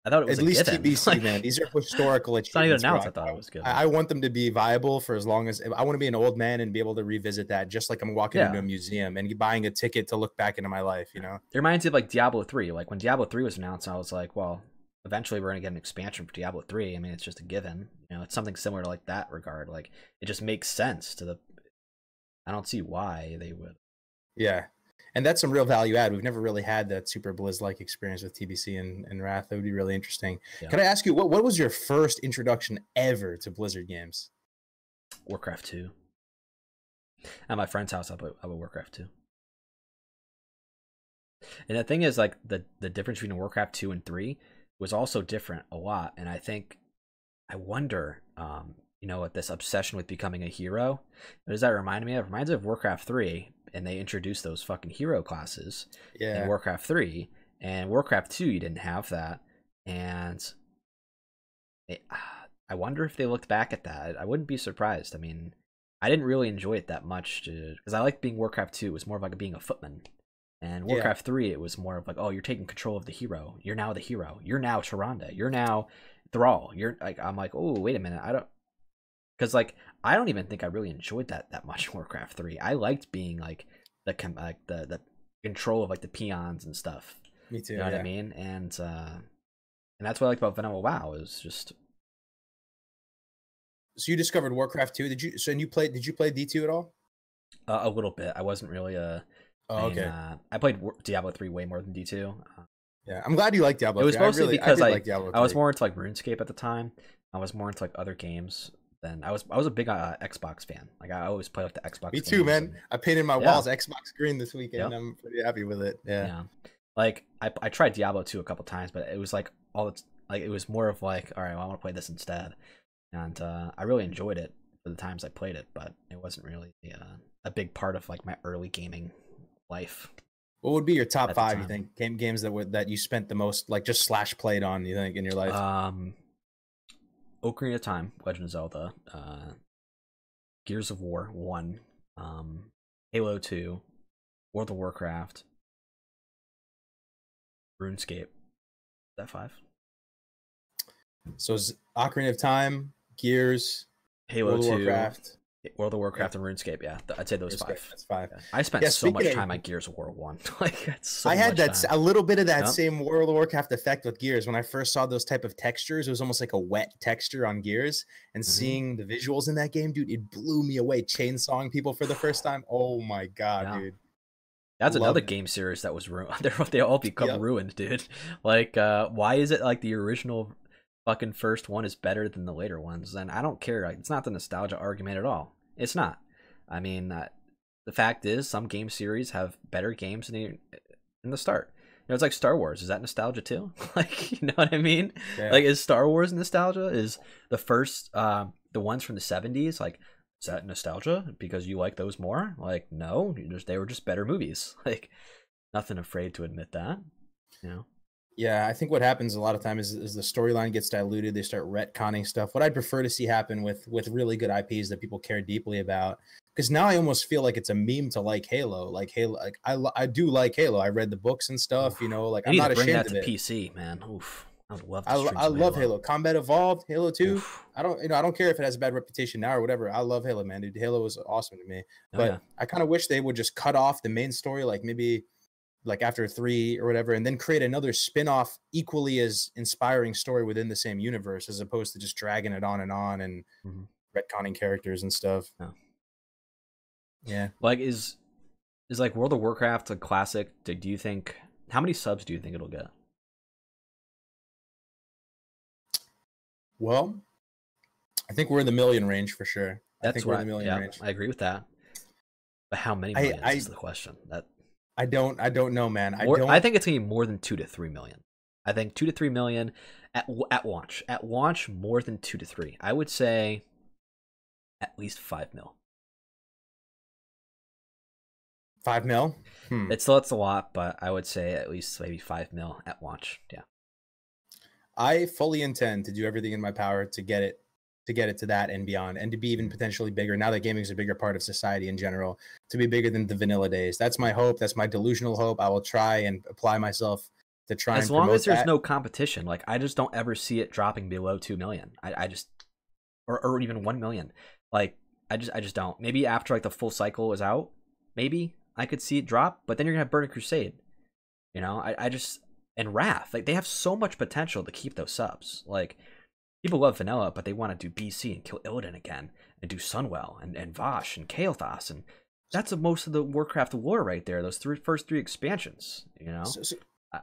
Speaker 1: I thought it was
Speaker 2: at least
Speaker 1: given.
Speaker 2: TBC, like, man. These are historical achievements.
Speaker 1: It's not even announced. I thought it was good.
Speaker 2: I want them to be viable for as long as I want to be an old man and be able to revisit that, just like I'm walking into a museum and buying a ticket to look back into my life. You know,
Speaker 1: it reminds me of like Diablo 3. Like when Diablo 3 was announced, I was like, well, eventually we're gonna get an expansion for Diablo 3. I mean, it's just a given. You know, it's something similar to like that regard. Like it just makes sense to the. I don't see why they would.
Speaker 2: Yeah. And that's some real value add. We've never really had that super Blizz-like experience with TBC and Wrath. That would be really interesting.
Speaker 1: Yeah.
Speaker 2: Can I ask you, what was your first introduction ever to Blizzard games?
Speaker 1: Warcraft 2. At my friend's house, I put Warcraft 2. And the thing is, like, the difference between Warcraft 2 and 3 was also different a lot. And I wonder, you know, what this obsession with becoming a hero, what does that remind me of? It reminds me of Warcraft 3, and they introduced those fucking hero classes in Warcraft 3. And Warcraft 2, you didn't have that. And I wonder if they looked back at that. I wouldn't be surprised. I mean, I didn't really enjoy it that much, because I liked being Warcraft 2. It was more of like being a footman. And Warcraft 3, it was more of like, oh, you're taking control of the hero. You're now the hero. You're now Tyrande. You're now Thrall. You're like, I'm like, oh, wait a minute. Because like, I don't even think I really enjoyed that much in Warcraft 3. I liked being like the control of like the peons and stuff.
Speaker 2: Me too.
Speaker 1: You know what I mean? And that's what I liked about Vanilla WoW, is just.
Speaker 2: So you discovered Warcraft 2. Did you play D2 at all?
Speaker 1: A little bit. I wasn't really
Speaker 2: Oh, okay.
Speaker 1: I played Diablo 3 way more than D2.
Speaker 2: Yeah, I'm glad you like Diablo 3.
Speaker 1: It was mostly because
Speaker 2: I like Diablo 3.
Speaker 1: I was more into like RuneScape at the time. I was more into like other games than I was a big Xbox fan. Like I always play like the Xbox.
Speaker 2: Me too, man. I painted my walls Xbox green this weekend. Yep. I'm pretty happy with it. Yeah.
Speaker 1: Like I tried Diablo 2 a couple times, but it was like it was more of like, all right, well, I want to play this instead. And I really enjoyed it for the times I played it, but it wasn't really a big part of like my early gaming life.
Speaker 2: What would be your top 5, you think, games that you spent the most, like, just slash played on, you think, in your life?
Speaker 1: Ocarina of Time, Legend of Zelda, Gears of War 1, Halo 2, World of Warcraft, RuneScape. Is that 5?
Speaker 2: So Ocarina of Time, Gears,
Speaker 1: Halo
Speaker 2: World
Speaker 1: 2,
Speaker 2: of Warcraft.
Speaker 1: World of Warcraft and RuneScape, yeah. I'd say those 5.
Speaker 2: That's 5.
Speaker 1: Yeah. I spent so much time on Gears of War 1. Like,
Speaker 2: I had a little bit of that same World of Warcraft effect with Gears. When I first saw those type of textures, it was almost like a wet texture on Gears. And seeing the visuals in that game, dude, it blew me away. Chainsawing people for the first time. Oh my god, dude.
Speaker 1: That's another game series that was ruined. They all become ruined, dude. Like, why is it like the original fucking first one is better than the later ones? And I don't care. Like, it's not the nostalgia argument at all. It's not. I mean, the fact is, some game series have better games in the start. You know, it's like Star Wars. Is that nostalgia too? Like, you know what I mean? Yeah. Like, is Star Wars nostalgia? Is the first, the ones from the 70s, like, is that nostalgia because you like those more? Like, no, they were just better movies. Like, nothing afraid to admit that, you know?
Speaker 2: Yeah, I think what happens a lot of times is the storyline gets diluted. They start retconning stuff. What I'd prefer to see happen with really good IPs that people care deeply about, because now I almost feel like it's a meme to like Halo. Like Halo, like I do like Halo. I read the books and stuff. You know, like I'm not ashamed of it.
Speaker 1: Bring that to PC, man. Oof, I would love.
Speaker 2: I love Halo. Combat Evolved, Halo 2. Oof. I don't care if it has a bad reputation now or whatever. I love Halo, man. Dude, Halo was awesome to me. But I kind of wish they would just cut off the main story, like maybe. Like after 3 or whatever, and then create another spin-off equally as inspiring story within the same universe, as opposed to just dragging it on and retconning characters and stuff. Yeah.
Speaker 1: Like is like World of Warcraft a classic? Do you think, how many subs do you think it'll get?
Speaker 2: Well, I think we're in the million range for sure.
Speaker 1: I
Speaker 2: think we're in the million range.
Speaker 1: I agree with that. But how many millions is the question?
Speaker 2: I don't know, man.
Speaker 1: I think it's gonna be more than 2 to 3 million. I think 2 to 3 million at launch. At launch, more than 2 to 3. I would say at least 5 mil.
Speaker 2: 5 mil?
Speaker 1: It's a lot, but I would say at least maybe 5 mil at launch. Yeah.
Speaker 2: I fully intend to do everything in my power to get it to that and beyond, and to be even potentially bigger now that gaming is a bigger part of society in general, to be bigger than the vanilla days. That's my hope. That's my delusional hope. I will try and apply myself to try
Speaker 1: as long as there's no competition. Like, I just don't ever see it dropping below 2 million. I just, or even 1 million. Like, I just don't. Maybe after like the full cycle is out, maybe I could see it drop, but then you're gonna have Burning Crusade. You know, I just, and Wrath, like, they have so much potential to keep those subs. Like, people love vanilla, but they want to do BC and kill Illidan again, and do Sunwell and Vosh and Kael'thas, and that's most of the Warcraft lore right there. Those first three expansions, you know.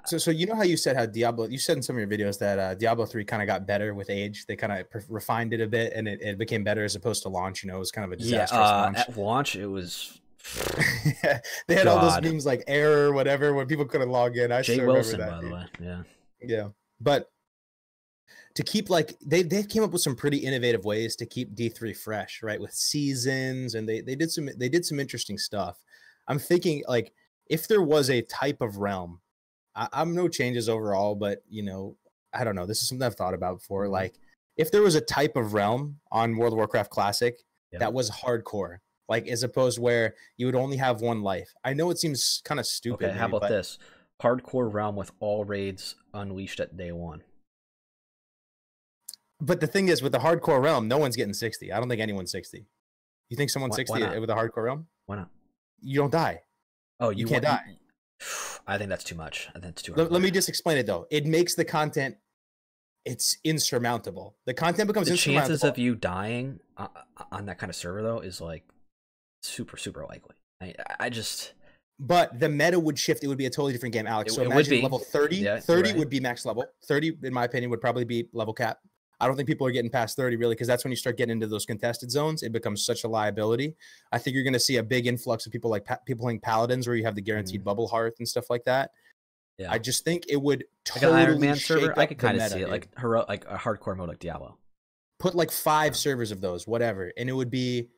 Speaker 2: So you know how you said how Diablo, you said in some of your videos that Diablo 3 kind of got better with age. They kind of refined it a bit, and it became better as opposed to launch. You know, it was kind of a disastrous launch.
Speaker 1: At launch, it was.
Speaker 2: Yeah, they had all those memes like error, whatever, when people couldn't log in. I
Speaker 1: Jay Wilson, by the way,
Speaker 2: yeah. But to keep like they came up with some pretty innovative ways to keep D3 fresh, right? With seasons, and they did some interesting stuff. I'm thinking like if there was a type of realm. I'm no changes overall, but you know, I don't know. This is something I've thought about before. Like, if there was a type of realm on World of Warcraft Classic that was hardcore, like as opposed where you would only have one life. I know it seems kind of stupid.
Speaker 1: Okay, how about this? Hardcore realm with all raids unleashed at day one.
Speaker 2: But the thing is, with the hardcore realm, no one's getting 60. I don't think anyone's 60. You think someone's 60 with a hardcore realm?
Speaker 1: Why not?
Speaker 2: You don't die.
Speaker 1: Oh,
Speaker 2: you can't die.
Speaker 1: I think that's too much. I think it's too.
Speaker 2: Let me just explain it though. It makes the content, it's insurmountable. The content becomes insurmountable.
Speaker 1: The chances of you dying on that kind of server though is like super likely. I just.
Speaker 2: But the meta would shift. It would be a totally different game, Alex. So imagine level 30.
Speaker 1: Yeah,
Speaker 2: 30 would be max level. 30, in my opinion, would probably be level cap. I don't think people are getting past 30 really, because that's when you start getting into those contested zones. It becomes such a liability. I think you're going to see a big influx of people like people playing paladins, where you have the guaranteed bubble hearth and stuff like that. Yeah, I just think it would totally
Speaker 1: like an Iron Man
Speaker 2: shake
Speaker 1: server.
Speaker 2: Up
Speaker 1: I could kind of
Speaker 2: meta,
Speaker 1: see it
Speaker 2: dude.
Speaker 1: like a hardcore mode like Diablo.
Speaker 2: Put like 5 servers of those, whatever, and it would be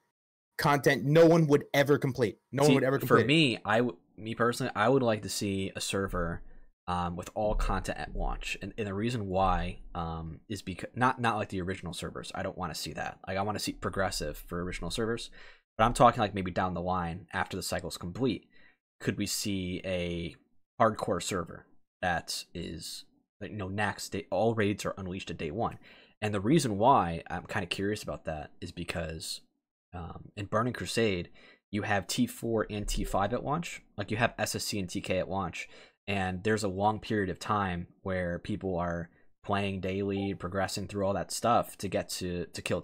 Speaker 2: content no one would ever complete. No one would ever complete.
Speaker 1: For me personally, I would like to see a server with all content at launch, and the reason why is because not like the original servers. I don't want to see that. Like I want to see progressive for original servers, but I'm talking like maybe down the line after the cycle's complete. Could we see a hardcore server that is like next day all raids are unleashed at day one? And the reason why I'm kind of curious about that is because in Burning Crusade you have T4 and T5 at launch. Like you have SSC and TK at launch. And there's a long period of time where people are playing daily, progressing through all that stuff to get to clear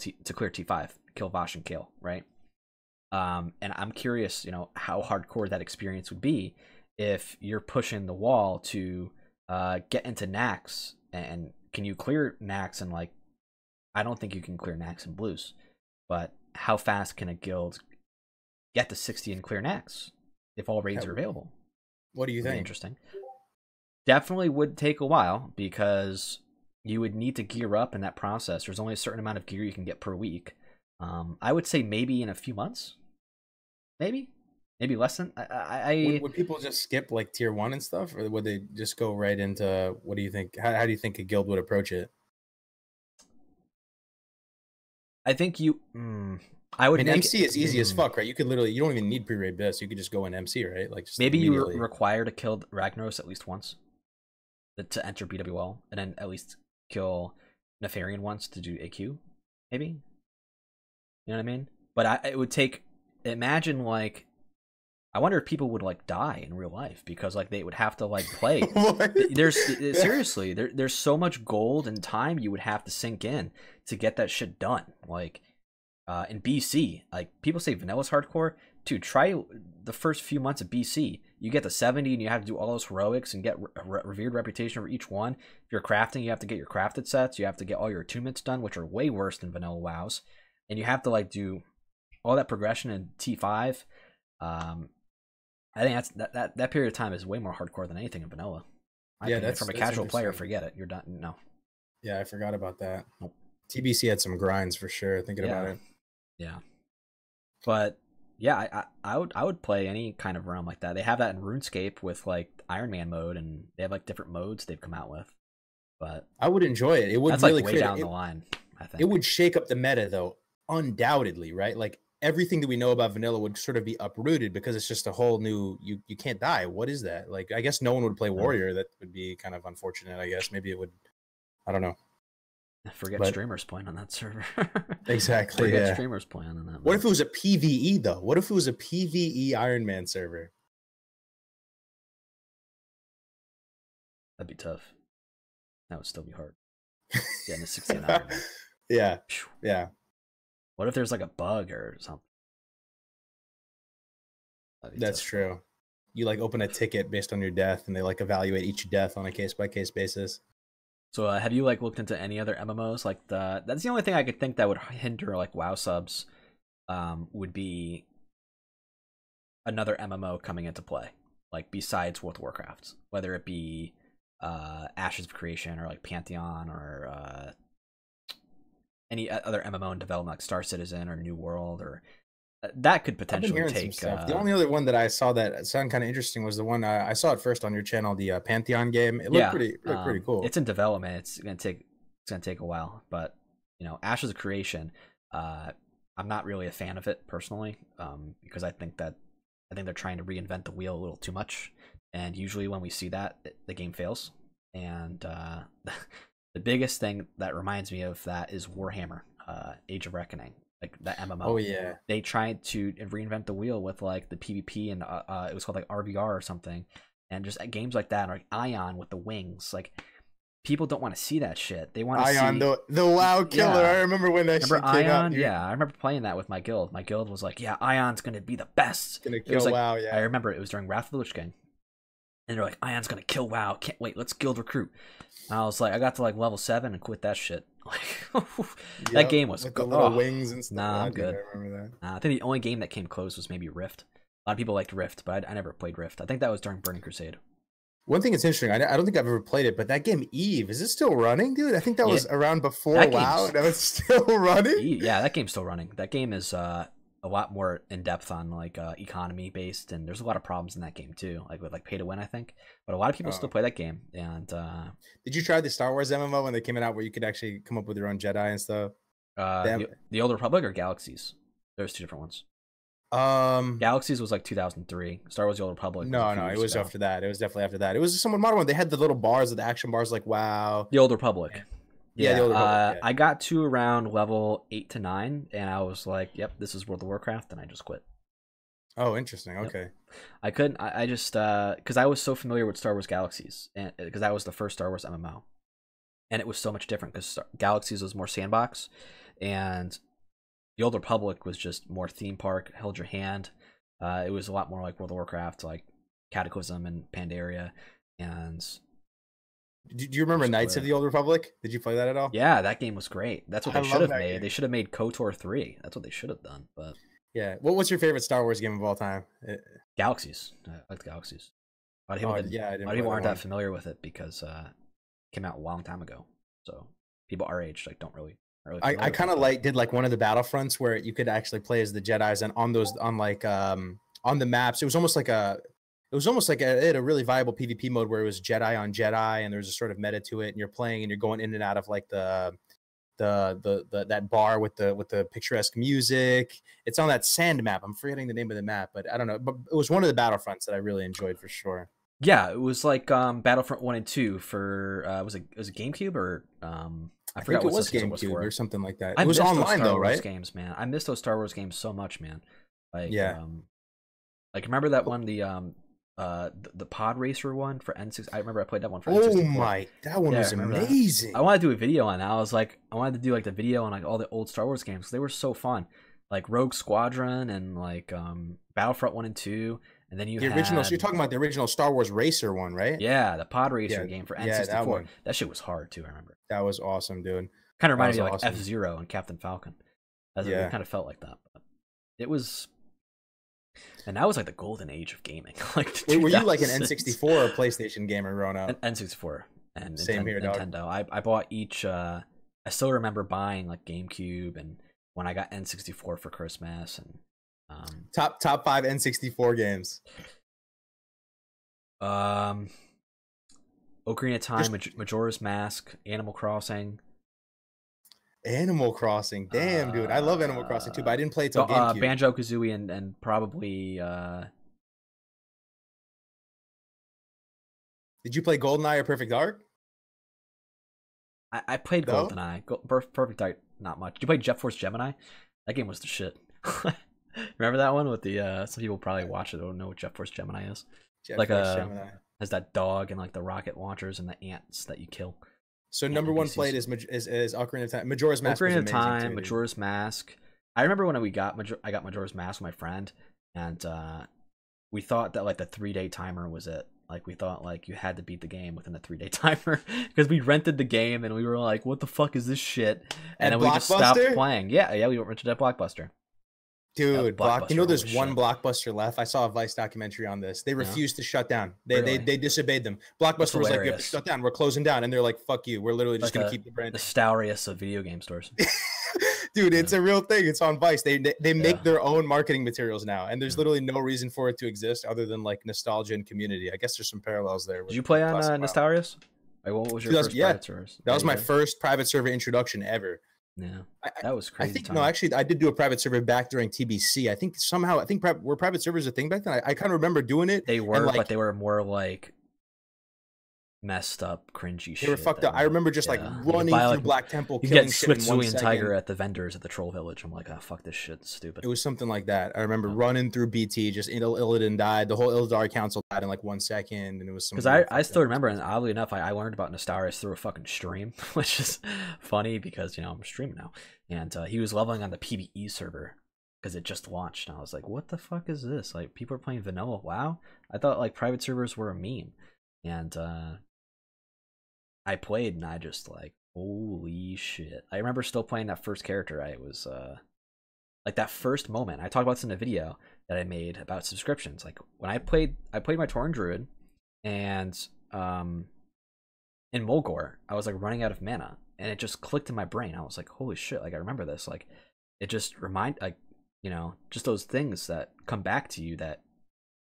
Speaker 1: T5, kill Vosh and kill, right? And I'm curious, how hardcore that experience would be if you're pushing the wall to get into Nax, and can you clear Nax? And like, I don't think you can clear Nax in blues, but how fast can a guild get to 60 and clear Nax if all raids are available?
Speaker 2: What do you think?
Speaker 1: Interesting. Definitely would take a while because you would need to gear up in that process. There's only a certain amount of gear you can get per week. I would say maybe in a few months. Maybe less than.
Speaker 2: Would people just skip like tier 1 and stuff, or would they just go right into? What do you think? How do you think a guild would approach it?
Speaker 1: I think I would.
Speaker 2: MC is easy as fuck, right? You could literally, you don't even need pre-raid this. You could just go in MC, right? Like just
Speaker 1: maybe you require to kill Ragnaros at least once to enter BWL, and then at least kill Nefarian once to do AQ. Maybe, you know what I mean? But it would take. Imagine like, I wonder if people would like die in real life because like they would have to like play. Seriously, there's so much gold and time you would have to sink in to get that shit done. Like. In BC, like people say vanilla's hardcore. Dude, try the first few months of BC. You get to 70 and you have to do all those heroics and get revered reputation for each one. If you're crafting, you have to get your crafted sets. You have to get all your attunements done, which are way worse than vanilla WoWs. And you have to like do all that progression in T5. I think that period of time is way more hardcore than anything in vanilla. That's from a casual player. Forget it. You're done. No.
Speaker 2: Yeah, I forgot about that.
Speaker 1: Nope.
Speaker 2: TBC had some grinds for sure. Thinking about it.
Speaker 1: Yeah, but yeah, I would play any kind of realm like that. They have that in RuneScape with like Iron Man mode, and they have like different modes they've come out with. But
Speaker 2: I would enjoy it. It would
Speaker 1: that's
Speaker 2: really
Speaker 1: like way down the line. I think
Speaker 2: it would shake up the meta though, undoubtedly, right? Like everything that we know about vanilla would sort of be uprooted because it's just a whole new. You can't die. What is that? Like I guess no one would play warrior. That would be kind of unfortunate. I guess maybe it would. I don't know.
Speaker 1: Forget streamers playing on that server.
Speaker 2: Exactly.
Speaker 1: Forget streamers playing on that.
Speaker 2: What if it was a PvE though? What if it was a PvE Iron Man server?
Speaker 1: That'd be tough. That would still be hard. Yeah, in the 16 Iron Man.
Speaker 2: Yeah. Yeah.
Speaker 1: What if there's like a bug or something?
Speaker 2: That's true. You like open a ticket based on your death, and they like evaluate each death on a case by case basis.
Speaker 1: So have you like looked into any other MMOs? Like that's the only thing I could think that would hinder like WoW subs. Would be another MMO coming into play, like besides World of Warcraft, whether it be Ashes of Creation or like Pantheon or any other MMO in development like Star Citizen or New World, or that could potentially take.
Speaker 2: The only other one that I saw that sounded kind of interesting was the one I saw it first on your channel, the Pantheon game. It looked pretty cool.
Speaker 1: It's in development. It's gonna take a while, but Ashes of Creation. I'm not really a fan of it personally, because I think they're trying to reinvent the wheel a little too much, and usually when we see that, the game fails. And the biggest thing that reminds me of that is Warhammer, Age of Reckoning, like the MMO.
Speaker 2: Oh yeah,
Speaker 1: they tried to reinvent the wheel with like the PvP, and it was called like RVR or something, and just games like that, or like Ion with the wings, like. People don't want to see that shit. They want to
Speaker 2: Ion,
Speaker 1: see
Speaker 2: the WoW killer. Yeah. I remember when that shit came
Speaker 1: Ion?
Speaker 2: out.
Speaker 1: Yeah, I remember playing that with my guild. My guild was like, "Yeah, Ion's gonna be the best.
Speaker 2: Gonna kill
Speaker 1: like,
Speaker 2: WoW." Yeah,
Speaker 1: I remember it was during Wrath of the Lich King, and they're like, "Ion's gonna kill WoW. Can't wait. Let's guild recruit." And I was like, I got to like level 7 and quit that shit. Like that game was
Speaker 2: with the little wings and stuff.
Speaker 1: Nah, I'm good.
Speaker 2: I remember that.
Speaker 1: I think the only game that came close was maybe Rift. A lot of people liked Rift, but I never played Rift. I think that was during Burning Crusade.
Speaker 2: One thing that's interesting, I don't think I've ever played it, but that game Eve, is it still running, dude? I think that was around before WoW. That was still running.
Speaker 1: Yeah, that game's still running. That game is a lot more in depth on like economy based, and there's a lot of problems in that game too, like with like pay to win, I think. But a lot of people still play that game. And
Speaker 2: did you try the Star Wars MMO when they came out, where you could actually come up with your own Jedi and stuff?
Speaker 1: The Old Republic or Galaxies? There's two different ones. Galaxies was like 2003. Star Wars: The Old Republic.
Speaker 2: No, it was after that. It was definitely after that. It was a somewhat modern one. They had the little bars, the action bars, like WoW.
Speaker 1: The Old Republic.
Speaker 2: Yeah, the Old Republic.
Speaker 1: I got to around level 8 to 9, and I was like, "Yep, this is World of Warcraft," and I just quit.
Speaker 2: Oh, interesting. Okay.
Speaker 1: Yep. I couldn't. I just because I was so familiar with Star Wars Galaxies, and because that was the first Star Wars MMO, and it was so much different because Galaxies was more sandbox, and the Old Republic was just more theme park, held your hand. It was a lot more like World of Warcraft, like Cataclysm and Pandaria. And
Speaker 2: do you remember Knights of the Old Republic? Did you play that at all?
Speaker 1: Yeah, that game was great. That's what they should have made. Game. They should have made KOTOR 3. That's what they should have done. But
Speaker 2: yeah, what's your favorite Star Wars game of all time?
Speaker 1: Galaxies. I like Galaxies. A lot of people aren't that familiar with it because it came out a long time ago. So people our age like don't really.
Speaker 2: I kind of did like one of the Battlefronts where you could actually play as the Jedis, and on the maps it was almost like it had a really viable PvP mode where it was Jedi on Jedi, and there was a sort of meta to it, and you're playing and you're going in and out of like the that bar with the picturesque music. It's on that sand map. I'm forgetting the name of the map, but I don't know. But it was one of the Battlefronts that I really enjoyed for sure.
Speaker 1: Yeah, it was like Battlefront 1 and 2 for was it GameCube or I forgot what
Speaker 2: it was GameCube or something like that. It was online though, right?
Speaker 1: Games, man. I miss those Star Wars games so much, man. Like
Speaker 2: yeah.
Speaker 1: Like remember that one, the pod racer one for N6. I remember I played that one for N64.
Speaker 2: Oh my, that one was amazing.
Speaker 1: I wanted to do a video on that. I wanted to do like the video on like all the old Star Wars games because they were so fun. Like Rogue Squadron and like Battlefront 1 and 2. And then you had
Speaker 2: original. So you're talking about the original Star Wars Racer one, right?
Speaker 1: Yeah, the pod racer game for N64. That shit was hard too. I remember.
Speaker 2: That was awesome, dude.
Speaker 1: Kind of reminded me of like F-Zero and Captain Falcon. It kind of felt like that. But it was, and that was like the golden age of gaming. Like,
Speaker 2: were you like an N64 or PlayStation gamer growing up?
Speaker 1: N64 and
Speaker 2: same here,
Speaker 1: Nintendo.
Speaker 2: Dog.
Speaker 1: I bought each. I still remember buying like GameCube, and when I got N64 for Christmas, and
Speaker 2: top 5 N64 games.
Speaker 1: Ocarina of Time, Majora's Mask, Animal Crossing.
Speaker 2: Animal Crossing, damn, dude, I love Animal Crossing too, but I didn't play it till GameCube.
Speaker 1: Banjo-Kazooie and probably.
Speaker 2: Did you play Goldeneye or Perfect Dark?
Speaker 1: I played Goldeneye. Perfect Dark, not much. Did you play Jet Force Gemini? That game was the shit. Remember that one with the? Some people probably watch it. Don't know what Jet Force Gemini is. Jet Force Gemini has that dog and like the rocket launchers and the ants that you kill.
Speaker 2: So number one played is Ocarina of Time. Majora's Mask.
Speaker 1: Ocarina of Time, Majora's Mask. I remember when I got Majora's Mask with my friend, and we thought that like the 3-day timer was it. Like we thought like you had to beat the game within the 3-day timer because we rented the game and we were like, what the fuck is this shit? And then we just stopped playing. Yeah, we rented at Blockbuster.
Speaker 2: Dude, there's one Blockbuster left. I saw a Vice documentary on this. They refused to shut down. They disobeyed them. Blockbuster was like, we have to shut down. We're closing down. And they're like, fuck you. We're literally just going to keep the brand.
Speaker 1: The Starius of video game stores.
Speaker 2: Dude, it's a real thing. It's on Vice. They make their own marketing materials now. And there's literally no reason for it to exist other than like nostalgia and community. I guess there's some parallels there.
Speaker 1: Did you play on Nostarius? Like, what was your first private server?
Speaker 2: That was my first private server introduction ever.
Speaker 1: Yeah, that was crazy.
Speaker 2: I think no, actually, I did do a private server back during TBC. I think were private servers a thing back then? I kind of remember doing it.
Speaker 1: They were, but they were more like messed up, cringy shit.
Speaker 2: They were fucked up. I remember just like running through Black Temple,
Speaker 1: you get Switzerland and Tiger at the vendors at the Troll Village. I'm like, oh fuck, this shit's stupid.
Speaker 2: It was something like that. I remember running through BT. Just Illidan died. The whole Ildar Council died in like 1 second, and it was
Speaker 1: because I still remember. And oddly enough, I learned about Nostarius through a fucking stream, which is funny because I'm streaming now. And he was leveling on the PvE server because it just launched. And I was like, what the fuck is this? Like, people are playing vanilla WoW? I thought, like, private servers were a meme. And I played, and I just, like, holy shit. I remember still playing that first character. I was, like, that first moment. I talked about this in a video that I made about subscriptions. Like, when I played my Tauren Druid, and in Mulgore, I was, like, running out of mana. And it just clicked in my brain. I was like, holy shit, like I remember this. Like it just just those things that come back to you that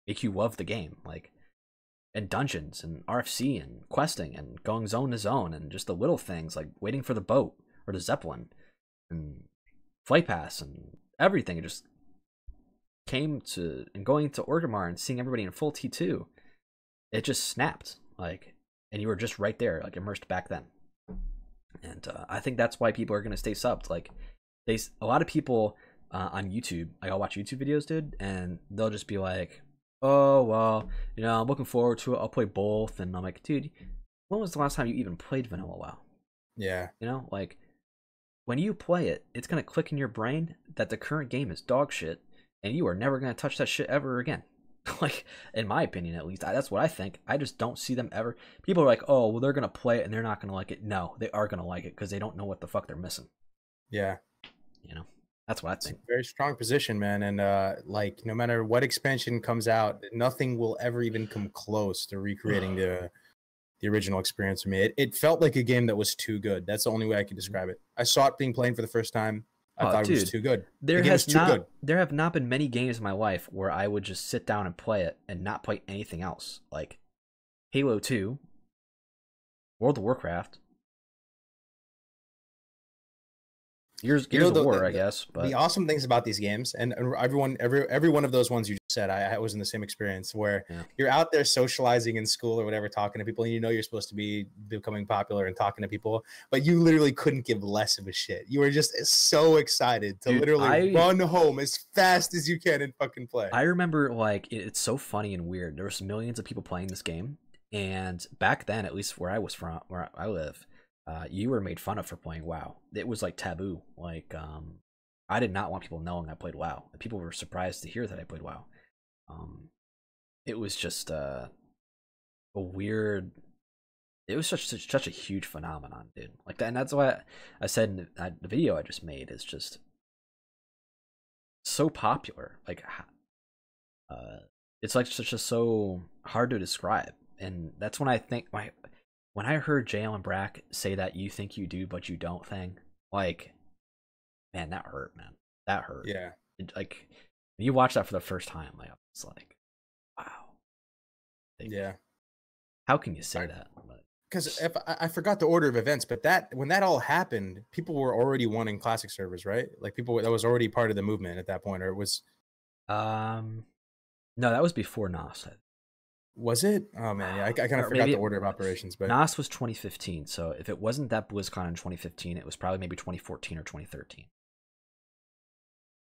Speaker 1: make you love the game. Like and dungeons and RFC and questing and going zone to zone and just the little things like waiting for the boat or the Zeppelin and flight pass and everything. It just came to and going to Orgrimmar and seeing everybody in full T2. It just snapped. Like and you were just right there, like immersed back then. And I think that's why people are going to stay subbed. Like, a lot of people on YouTube, like I'll watch YouTube videos, dude, and they'll just be like, oh, well, I'm looking forward to it. I'll play both. And I'm like, dude, when was the last time you even played Vanilla WoW?
Speaker 2: Yeah.
Speaker 1: Like, when you play it, it's going to click in your brain that the current game is dog shit, and you are never going to touch that shit ever again. Like, in my opinion, at least, that's what I think. I just don't see them ever. People are like, oh, well, they're going to play it and they're not going to like it. No, they are going to like it because they don't know what the fuck they're missing.
Speaker 2: Yeah.
Speaker 1: That's what I think.
Speaker 2: Very strong position, man. And, like, no matter what expansion comes out, nothing will ever even come close to recreating the original experience for me. It felt like a game that was too good. That's the only way I could describe it. I saw it being played for the first time. I thought it was too good. There
Speaker 1: have not been many games in my life where I would just sit down and play it and not play anything else. Like Halo 2, World of Warcraft, Gears of War, I guess. But
Speaker 2: the awesome things about these games, and every one of those ones you just said, I was in the same experience where you're out there socializing in school or whatever, talking to people, and you're supposed to be becoming popular and talking to people, but you literally couldn't give less of a shit. You were just so excited to literally run home as fast as you can and fucking play.
Speaker 1: I remember, like, it's so funny and weird. There was millions of people playing this game, and back then, at least where I live, you were made fun of for playing WoW. It was like taboo. Like, I did not want people knowing I played WoW. People were surprised to hear that I played WoW. It was just a weird. It was such a huge phenomenon, dude. Like that, and that's why I said in the video I just made is just so popular. Like, it's like just so hard to describe, and that's when I think when I heard Jalen Brack say that "you think you do, but you don't" thing, like, man, that hurt, man. That hurt.
Speaker 2: Yeah.
Speaker 1: Like, when you watch that for the first time, like, it's like, wow.
Speaker 2: Yeah.
Speaker 1: How can you say that?
Speaker 2: Because if I forgot the order of events, but when that all happened, people were already wanting classic servers, right? Like that was already part of the movement at that point, or it was.
Speaker 1: No, that was before Nost.
Speaker 2: Was it? Oh man, yeah, I kind of forgot the order of operations. But
Speaker 1: Nost was 2015, so if it wasn't that BlizzCon in 2015, it was probably maybe 2014 or 2013.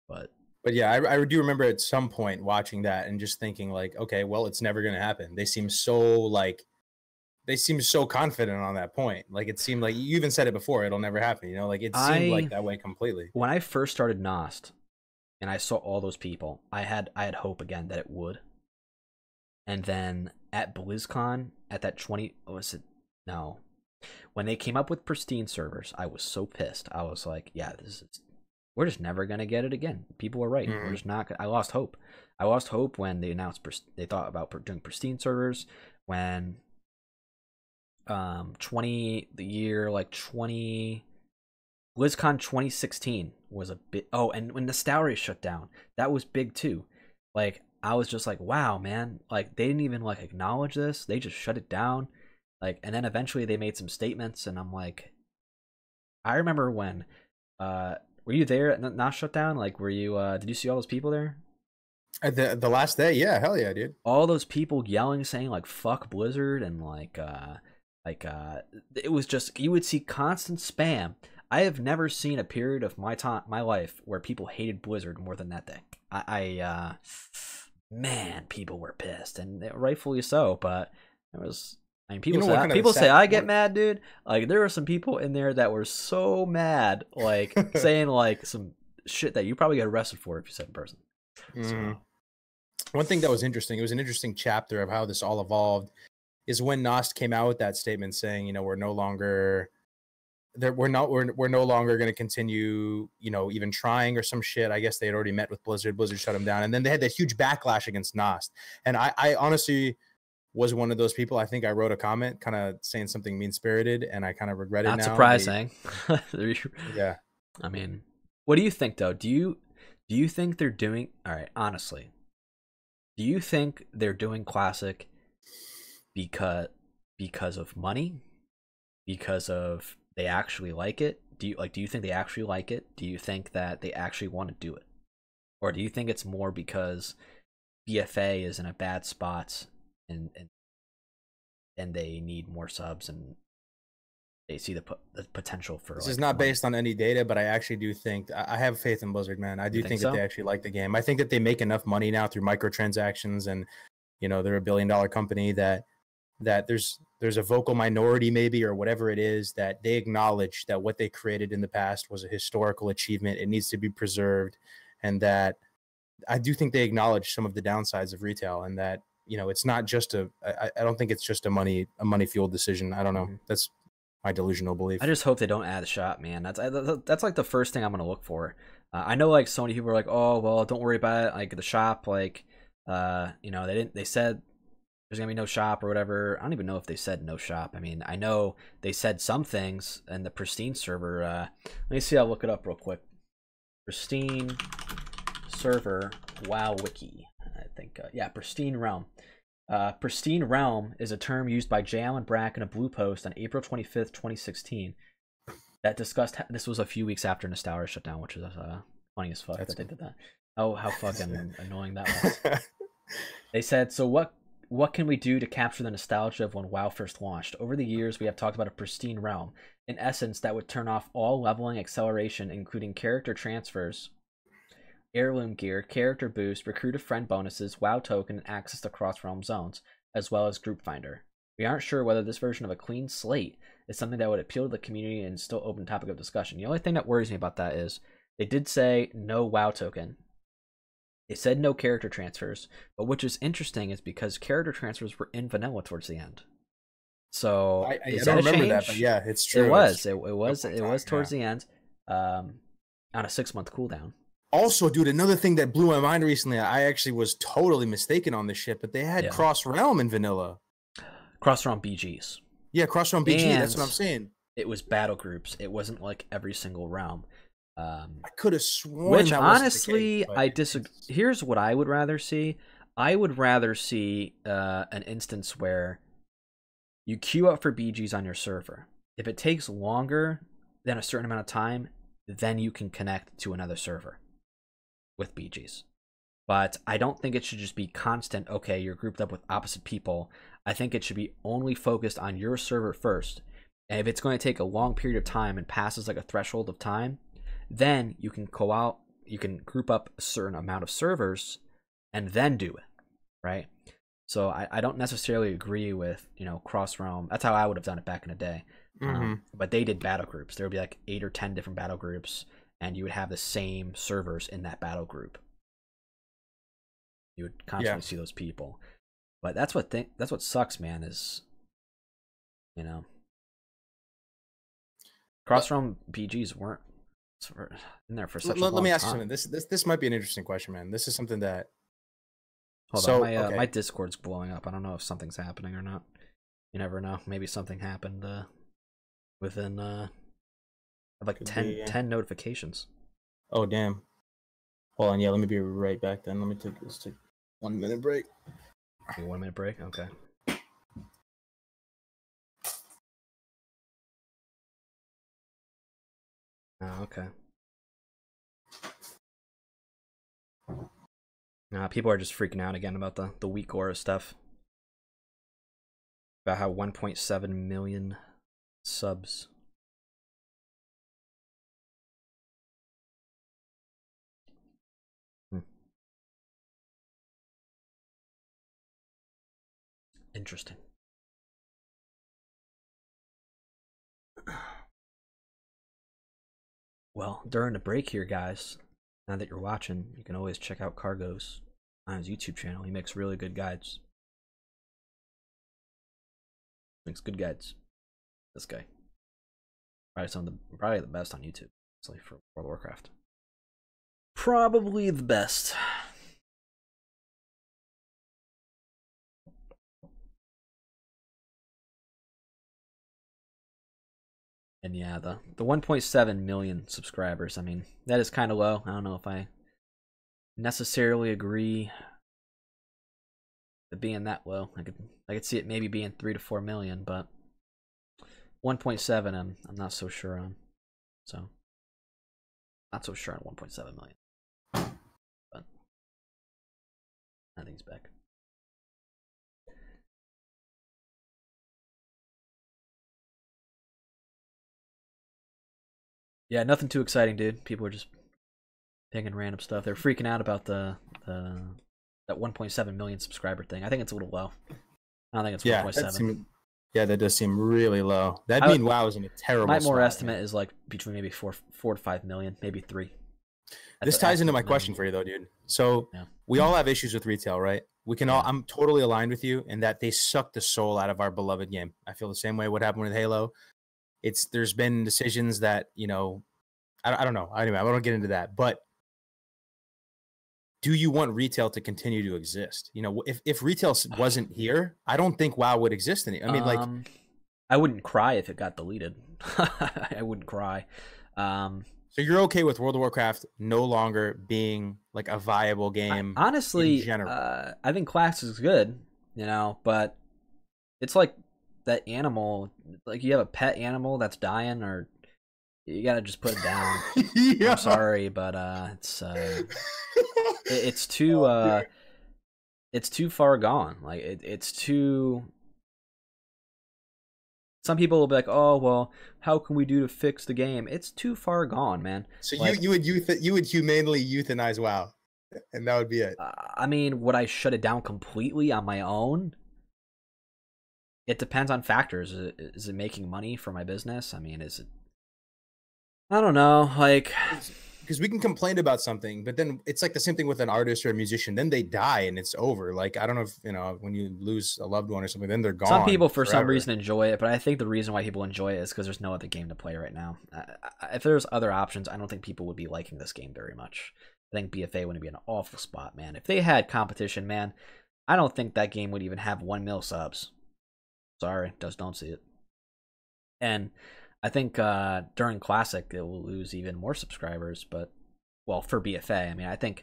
Speaker 1: But
Speaker 2: yeah, I do remember at some point watching that and just thinking like, okay, well, it's never going to happen. They seem so confident on that point. Like it seemed like you even said it before, it'll never happen. Like it seemed like that way completely.
Speaker 1: When I first started Nost, and I saw all those people, I had hope again that it would. And then at BlizzCon, at that 20, was it? No. When they came up with pristine servers, I was so pissed. I was like, yeah, we're just never going to get it again. People were right. We're just not. I lost hope. I lost hope when they announced they thought about doing pristine servers. When 20 the year like 20 BlizzCon 2016 was a bit. Oh, and when Nostalgia shut down, that was big too. Like, I was just like, wow, man. Like, they didn't even like acknowledge this. They just shut it down. Like, and then eventually they made some statements, and I'm like, I remember when were you there at Nost shut down? Like, were you did you see all those people there?
Speaker 2: At the last day, yeah, hell yeah, dude.
Speaker 1: All those people yelling, saying like "fuck Blizzard," and it was just, you would see constant spam. I have never seen a period of my life where people hated Blizzard more than that day. Man, people were pissed, and rightfully so. But it was, I mean, people say I get mad, dude. Like, there were some people in there that were so mad, like saying like some shit that you probably get arrested for if you said in person. So.
Speaker 2: One thing that was interesting, it was an interesting chapter of how this all evolved, is when Nost came out with that statement saying, you know, we're no longer going to continue, you know, even trying or some shit. I guess they had already met with Blizzard. Blizzard shut them down, and then they had that huge backlash against Nost. And I honestly was one of those people. I think I wrote a comment kind of saying something mean-spirited, and I kind of regret it now.
Speaker 1: Not surprising.
Speaker 2: Yeah.
Speaker 1: I mean, what do you think though? Do you think they're doing, all right, honestly, do you think they're doing Classic because of money? Because of they actually like it? Do you think they actually like it? Do you think that they actually want to do it? Or do you think it's more because BFA is in a bad spot and they need more subs and they see the potential for
Speaker 2: this is not based on any data, but I actually do think I have faith in Blizzard, man. I do think that they actually like the game. I think that they make enough money now through microtransactions, and you know, they're $1 billion company that there's a vocal minority maybe, or whatever it is, that they acknowledge that what they created in the past was a historical achievement. It needs to be preserved, and that I do think they acknowledge some of the downsides of retail, and that, you know, it's not just I don't think it's just a money fueled decision. I don't know. That's my delusional belief. I
Speaker 1: just hope they don't add the shop, man. That's like the first thing I'm gonna look for. I know like so many people are like, oh well, don't worry about it. Like the shop, like you know, they said there's gonna be no shop or whatever. I don't even know if they said no shop. I mean, I know they said some things, and the pristine server. Let me see. I'll look it up real quick. Pristine server WoW wiki. I think yeah, pristine realm. Pristine realm is a term used by J. Allen Brack in a blue post on April 25th, 2016 that discussed, this was a few weeks after Nostalgia shut down, which is funny as fuck that they did that. Oh, how fucking annoying that was. They said, so what can we do to capture the nostalgia of when WoW first launched? Over the years, we have talked about a pristine realm. In essence, that would turn off all leveling acceleration, including character transfers, heirloom gear, character boost, recruit a friend bonuses, WoW token, and access to cross-realm zones, as well as group finder. We aren't sure whether this version of a clean slate is something that would appeal to the community and still open topic of discussion. The only thing that worries me about that is they did say no WoW token. They said no character transfers, but which is interesting is because character transfers were in vanilla towards the end. So
Speaker 2: I don't remember that, but yeah, it's true.
Speaker 1: It was towards the end, on a 6-month cooldown.
Speaker 2: Also, dude, another thing that blew my mind recently, I actually was totally mistaken on this shit, but they had Cross Realm in vanilla.
Speaker 1: Cross Realm BGs.
Speaker 2: Yeah, Cross Realm BG,
Speaker 1: and
Speaker 2: that's what I'm saying.
Speaker 1: It was battle groups. It wasn't like every single realm.
Speaker 2: I could have sworn
Speaker 1: which
Speaker 2: that
Speaker 1: honestly,
Speaker 2: was the case,
Speaker 1: I disagree. Here's what I would rather see. I would rather see an instance where you queue up for BGs on your server. If it takes longer than a certain amount of time, then you can connect to another server with BGs. But I don't think it should just be constant, okay, you're grouped up with opposite people. I think it should be only focused on your server first. And if it's going to take a long period of time and passes like a threshold of time, then you can go out, you can group up a certain amount of servers and then do it, right? So I don't necessarily agree with, you know, cross realm. That's how I would have done it back in the day. But they did battle groups. There would be like 8 or 10 different battle groups, and you would have the same servers in that battle group. You would constantly see those people. But that's what sucks, man. Is cross-realm BGs weren't in there for such a long time.
Speaker 2: Let me ask you something. This might be an interesting question, man. This is something that.
Speaker 1: Hold on, my Discord's blowing up. I don't know if something's happening or not. You never know. Maybe something happened within like 10 notifications.
Speaker 2: Oh damn! Hold on, yeah. Let me be right back. Then let me take 1 minute break.
Speaker 1: 1 minute break. Okay. Oh, okay. People are just freaking out again about the weak aura stuff. About how 1.7 million subs. Interesting. Well, during the break here, guys, now that you're watching, you can always check out Kargoz on his YouTube channel. He makes really good guides. Makes good guides. This guy. Probably the best on YouTube, honestly, for World of Warcraft. Probably the best. And yeah, the 1.7 million subscribers, I mean, that is kind of low. I don't know if I necessarily agree with being that low. I could see it maybe being 3 to 4 million, but 1.7 I'm not so sure on. So not so sure on 1.7 million. But I think he's back. Yeah, nothing too exciting, dude. People are just picking random stuff. They're freaking out about that 1.7 million subscriber thing. I think it's a little low. I don't think it's 1.7.
Speaker 2: Yeah, that does seem really low. That mean WoW is in a terrible spot.
Speaker 1: My more estimate is like between maybe 4 to 5 million, maybe 3.
Speaker 2: This ties into my question for you though, dude. So we all have issues with retail, right? We can all. I'm totally aligned with you in that they suck the soul out of our beloved game. I feel the same way. What happened with Halo? There's been decisions that, I don't know. Anyway, I won't get into that. But do you want retail to continue to exist? If retail wasn't here, I don't think WoW would exist anymore. I mean,
Speaker 1: I wouldn't cry if it got deleted. I wouldn't cry.
Speaker 2: So you're okay with World of Warcraft no longer being like a viable game?
Speaker 1: Honestly,
Speaker 2: in general?
Speaker 1: I think Classic is good, but it's like that animal, like you have a pet animal that's dying, or you gotta just put it down. Yeah. I'm sorry, but it's too it's too far gone. Like it's too. Some people will be like, "Oh well, how can we do to fix the game?" It's too far gone, man.
Speaker 2: So you would humanely euthanize WoW, and that would be it.
Speaker 1: I mean, would I shut it down completely on my own? It depends on factors. Is it making money for my business? I mean, is it? I don't know. Like,
Speaker 2: because we can complain about something, but then it's like the same thing with an artist or a musician. Then they die and it's over. Like, I don't know if when you lose a loved one or something, then they're gone.
Speaker 1: Some people for some reason enjoy it, but I think the reason why people enjoy it is because there's no other game to play right now. If there's other options, I don't think people would be liking this game very much. I think BFA would be an awful spot, man. If they had competition, man, I don't think that game would even have 1 mil subs. Sorry, just don't see it. And I think during Classic it will lose even more subscribers, but for BFA, I mean, I don't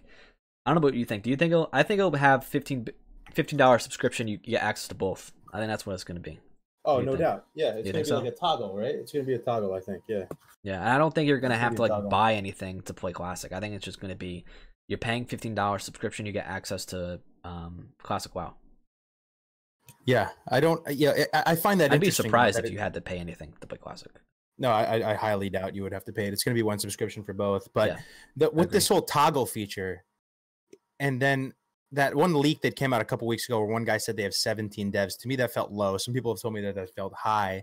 Speaker 1: know what you think. Do you think I think it'll have $15 subscription, you get access to both. I think that's what it's going to be.
Speaker 2: Oh, no doubt. Yeah, it's going to be like a toggle, right? It's going to be a toggle, I think. Yeah.
Speaker 1: Yeah, and I don't think you're going to have to like buy anything to play Classic. I think it's just going to be you're paying $15 subscription, you get access to Classic WoW.
Speaker 2: Yeah, I don't. Yeah, I find that.
Speaker 1: I'd be surprised if you had to pay anything to play Classic.
Speaker 2: No, I highly doubt you would have to pay it. It's going to be one subscription for both. But with this whole toggle feature, and then that one leak that came out a couple weeks ago where one guy said they have 17 devs, to me that felt low. Some people have told me that felt high.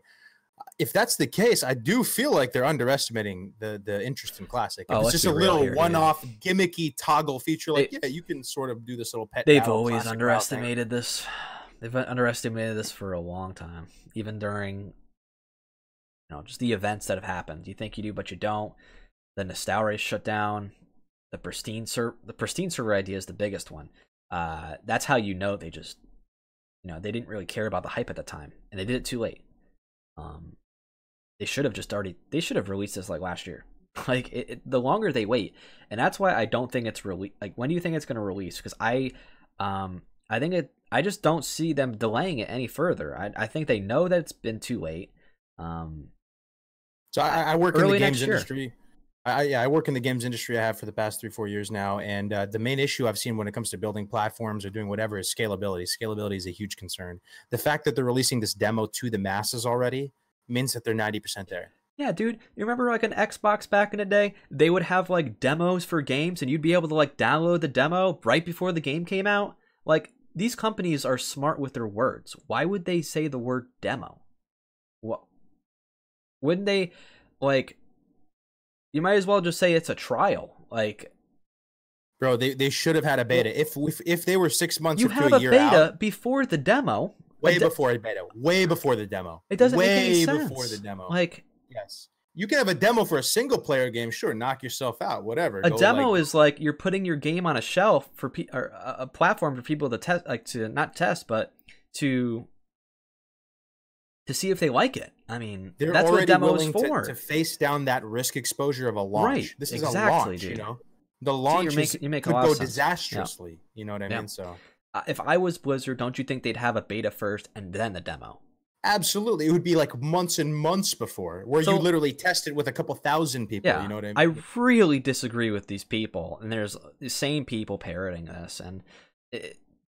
Speaker 2: If that's the case, I do feel like they're underestimating the interest in Classic. It's just a little one-off gimmicky toggle feature. Like, you can sort of do this little pet.
Speaker 1: They've always underestimated this. they've underestimated this for a long time, even during just the events that have happened. You think you do, but you don't. The Nostal race shut down. The pristine server idea is the biggest one. That's how they just they didn't really care about the hype at the time, and they did it too late. They should have released this like last year. Like the longer they wait, and that's why I don't think it's like, when do you think it's going to release? Because I just don't see them delaying it any further. I think they know that it's been too late.
Speaker 2: So I work in the games industry. I work in the games industry. I have for the past 3-4 years now, and the main issue I've seen when it comes to building platforms or doing whatever is scalability. Scalability is a huge concern. The fact that they're releasing this demo to the masses already means that they're 90% there.
Speaker 1: Yeah, dude. You remember like an Xbox back in the day? They would have like demos for games, and you'd be able to like download the demo right before the game came out. Like, these companies are smart with their words. Why would they say the word demo? What? Wouldn't they, like, you might as well just say it's a trial. Like,
Speaker 2: bro, they should have had a beta. If they were 6 months
Speaker 1: you
Speaker 2: or
Speaker 1: have
Speaker 2: to
Speaker 1: a
Speaker 2: year
Speaker 1: beta
Speaker 2: out,
Speaker 1: before the demo.
Speaker 2: way before the beta, way before the demo.
Speaker 1: It doesn't make any sense.
Speaker 2: Way before the demo.
Speaker 1: Like,
Speaker 2: yes, you can have a demo for a single player game. Sure, knock yourself out, whatever.
Speaker 1: A demo is like you're putting your game on a shelf for or a platform for people to test, like to not test, but to see if they like it. I mean,
Speaker 2: they're
Speaker 1: that's what a demo is for.
Speaker 2: To face down that risk exposure of a launch.
Speaker 1: Right.
Speaker 2: This is
Speaker 1: exactly,
Speaker 2: a launch,
Speaker 1: dude.
Speaker 2: You know, the launch
Speaker 1: you
Speaker 2: could go disastrously. Yeah. You know what I mean? So,
Speaker 1: if I was Blizzard, don't you think they'd have a beta first and then the demo?
Speaker 2: Absolutely. It would be like months and months before, where you literally test it with a couple thousand people.
Speaker 1: Yeah,
Speaker 2: you know what I mean?
Speaker 1: I really disagree with these people, and there's the same people parroting this, and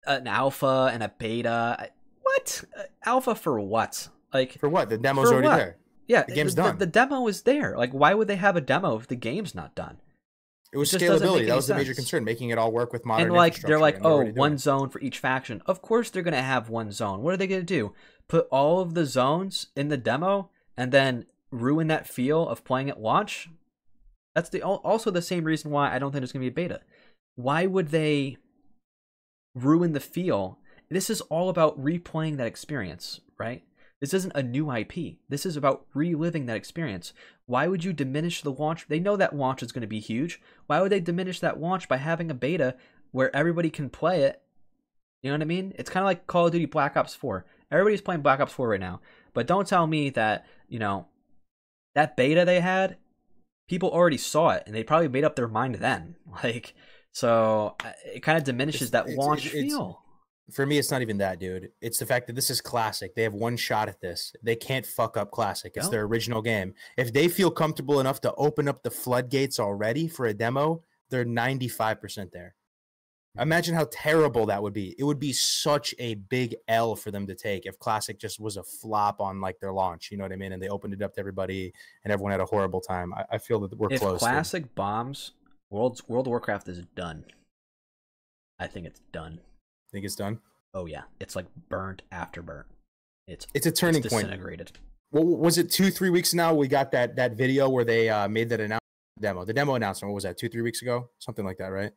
Speaker 1: an alpha and a beta. What? Alpha for what? Like,
Speaker 2: for what? The demo's already there.
Speaker 1: Yeah,
Speaker 2: the game's done.
Speaker 1: The demo is there. Like, why would they have a demo if the game's not done?
Speaker 2: It was scalability. That was the major concern, making it all work with modern
Speaker 1: infrastructure. And they're like, oh, one
Speaker 2: zone
Speaker 1: for each faction. Of course they're going to have one zone. What are they going to do? Put all of the zones in the demo and then ruin that feel of playing at launch? That's also the same reason why I don't think there's going to be a beta. Why would they ruin the feel? This is all about replaying that experience, right? This isn't a new IP. This is about reliving that experience. Why would you diminish the launch? They know that launch is going to be huge. Why would they diminish that launch by having a beta where everybody can play it? You know what I mean? It's kind of like Call of Duty Black Ops 4. Everybody's playing Black Ops 4 right now. But don't tell me that, that beta they had, people already saw it, and they probably made up their mind then. Like, so it kind of diminishes that launch feel.
Speaker 2: For me, it's not even that, dude. It's the fact that this is Classic. They have one shot at this. They can't fuck up Classic. It's their original game. If they feel comfortable enough to open up the floodgates already for a demo, they're 95% there. Imagine how terrible that would be. It would be such a big L for them to take if Classic just was a flop on like their launch. You know what I mean? And they opened it up to everybody, and everyone had a horrible time. I feel that we're close. If
Speaker 1: Classic bombs, World of Warcraft is done. I think it's done.
Speaker 2: Think it's done?
Speaker 1: Oh yeah, it's like burnt after burnt. It's
Speaker 2: a turning point.
Speaker 1: Disintegrated.
Speaker 2: Well, was it 2-3 weeks now? We got that video where they made that demo. The demo announcement. What was that? 2-3 weeks ago? Something like that, right?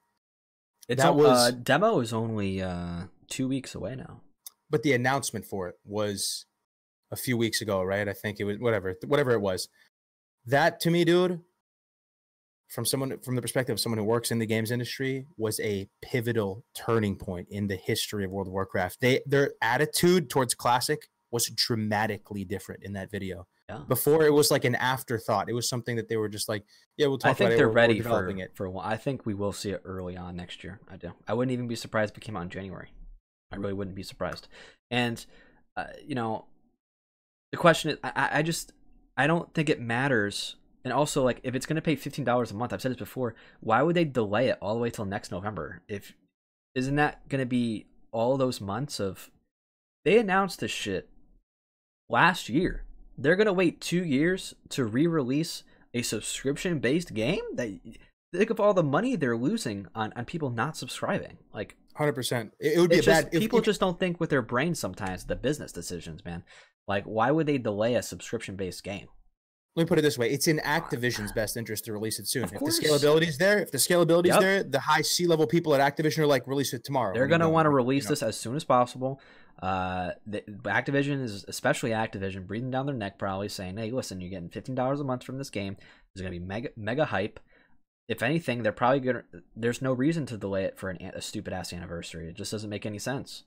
Speaker 1: Demo is only 2 weeks away now.
Speaker 2: But the announcement for it was a few weeks ago, right? I think it was whatever it was. That to me, dude, from the perspective of someone who works in the games industry, was a pivotal turning point in the history of World of Warcraft. Their attitude towards Classic was dramatically different in that video. Yeah. Before, it was like an afterthought. It was something that they were just like, yeah, we'll talk about it. I think
Speaker 1: they're ready for a while. I think we will see it early on next year. I do. I wouldn't even be surprised if it came out in January. I really wouldn't be surprised. And, the question is, I don't think it matters. And also, like, if it's going to pay $15 a month, I've said this before, why would they delay it all the way till next November? Isn't that going to be all those months of... They announced this shit last year. They're going to wait 2 years to re-release a subscription-based game? Think of all the money they're losing on people not subscribing. Like,
Speaker 2: 100%. It would be bad...
Speaker 1: People just don't think with their brains sometimes, the business decisions, man. Like, why would they delay a subscription-based game?
Speaker 2: let me put it this way: it's in Activision's best interest to release it soon. If the
Speaker 1: course.
Speaker 2: scalability is there, the high C-level people at Activision are like, release it tomorrow.
Speaker 1: They're gonna want to release this as soon as possible. Activision is, especially Activision, breathing down their neck, probably saying, "Hey, listen, you're getting $15 a month from this game. There's gonna be mega hype. If anything, they're probably gonna. There's no reason to delay it for a stupid ass anniversary. It just doesn't make any sense.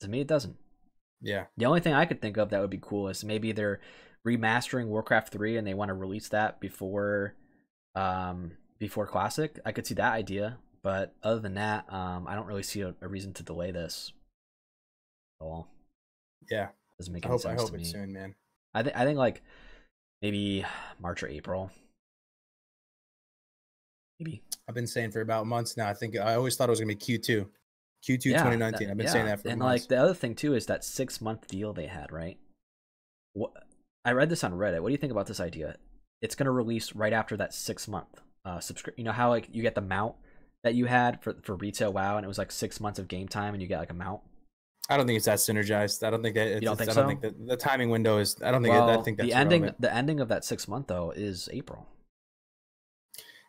Speaker 1: To me, it doesn't.
Speaker 2: Yeah.
Speaker 1: The only thing I could think of that would be cool is maybe they're remastering Warcraft 3 and they want to release that before Classic. I could see that idea, but other than that, I don't really see a reason to delay this at all.
Speaker 2: Yeah,
Speaker 1: doesn't make any sense.
Speaker 2: I hope
Speaker 1: to me.
Speaker 2: It's soon, man.
Speaker 1: I think like maybe March or April. Maybe.
Speaker 2: I've been saying for about months now. I always thought it was gonna be Q2 2019. I've been saying that for months.
Speaker 1: Like the other thing too is that 6-month deal they had, right? I read this on Reddit. What do you think about this idea? It's going to release right after that 6-month subscription. You know how like you get the mount that you had for retail WoW, and it was like 6 months of game time, and you get like a mount.
Speaker 2: I don't think it's that synergized. I don't think that.
Speaker 1: You don't think
Speaker 2: I
Speaker 1: so?
Speaker 2: don't think the timing window is. I don't think. I think that's
Speaker 1: the ending of that 6-month though is April.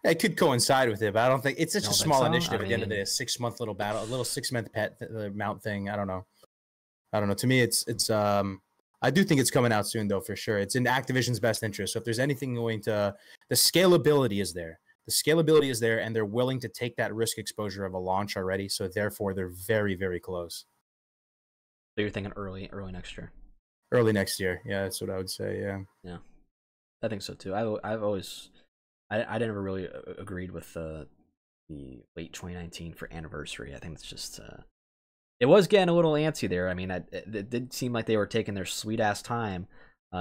Speaker 2: It could coincide with it, but I don't think it's such a small initiative. At the end of the day, a 6-month little battle, a little 6-month pet mount thing. I don't know. To me, it's. I do think it's coming out soon, though, for sure. It's in Activision's best interest. So if there's anything going to, the scalability is there. The scalability is there, and they're willing to take that risk exposure of a launch already. So therefore, they're very, very close.
Speaker 1: So you're thinking early next year.
Speaker 2: Early next year, yeah, that's what I would say. Yeah.
Speaker 1: Yeah, I think so too. I've always, I never really agreed with the late 2019 for anniversary. I think it's just. It was getting a little antsy there. I mean, it did seem like they were taking their sweet ass time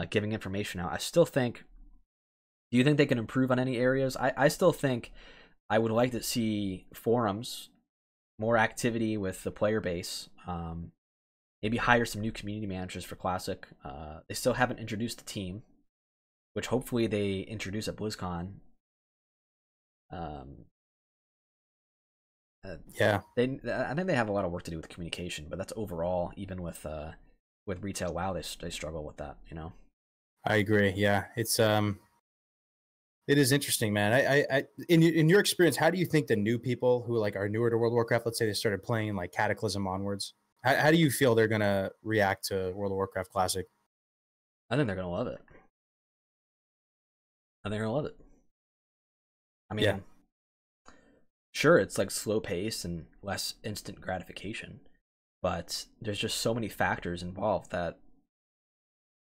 Speaker 1: giving information out. I still think. Do you think they can improve on any areas? I still think I would like to see forums, more activity with the player base. Maybe hire some new community managers for Classic. They still haven't introduced the team, which hopefully they introduce at BlizzCon.
Speaker 2: Yeah,
Speaker 1: I think they have a lot of work to do with communication, but that's overall. Even with retail WoW, they struggle with that. You know.
Speaker 2: I agree. Yeah, it is interesting, man. I in your experience, how do you think the new people who like are newer to World of Warcraft, let's say they started playing like Cataclysm onwards, how do you feel they're gonna react to World of Warcraft Classic?
Speaker 1: I think they're gonna love it. I mean. Yeah. Sure, it's like slow pace and less instant gratification, but there's just so many factors involved that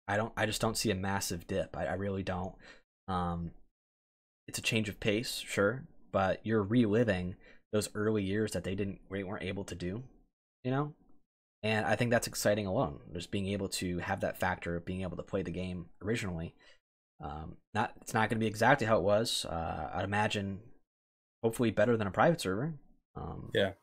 Speaker 1: I just don't see a massive dip. I really don't. It's a change of pace, sure, but you're reliving those early years that they weren't able to do, you know? And I think that's exciting alone. Just being able to have that factor of being able to play the game originally. It's not going to be exactly how it was. I'd imagine. Hopefully better than a private server.
Speaker 2: Yeah.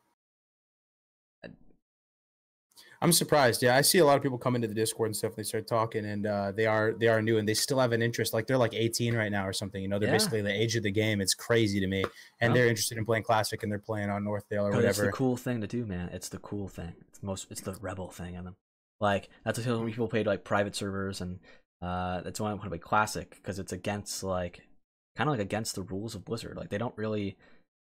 Speaker 2: I'm surprised. Yeah, I see a lot of people come into the Discord and stuff. And they start talking, and they are new, and they still have an interest. Like they're like 18 right now or something. You know, they're basically the age of the game. It's crazy to me, and they're interested in playing Classic, and they're playing on Northdale or whatever.
Speaker 1: It's the cool thing to do, man. It's the cool thing. It's the rebel thing in them. Like that's why people played like private servers, and that's why I want to play Classic because it's against like kind of like against the rules of Blizzard. Like they don't really.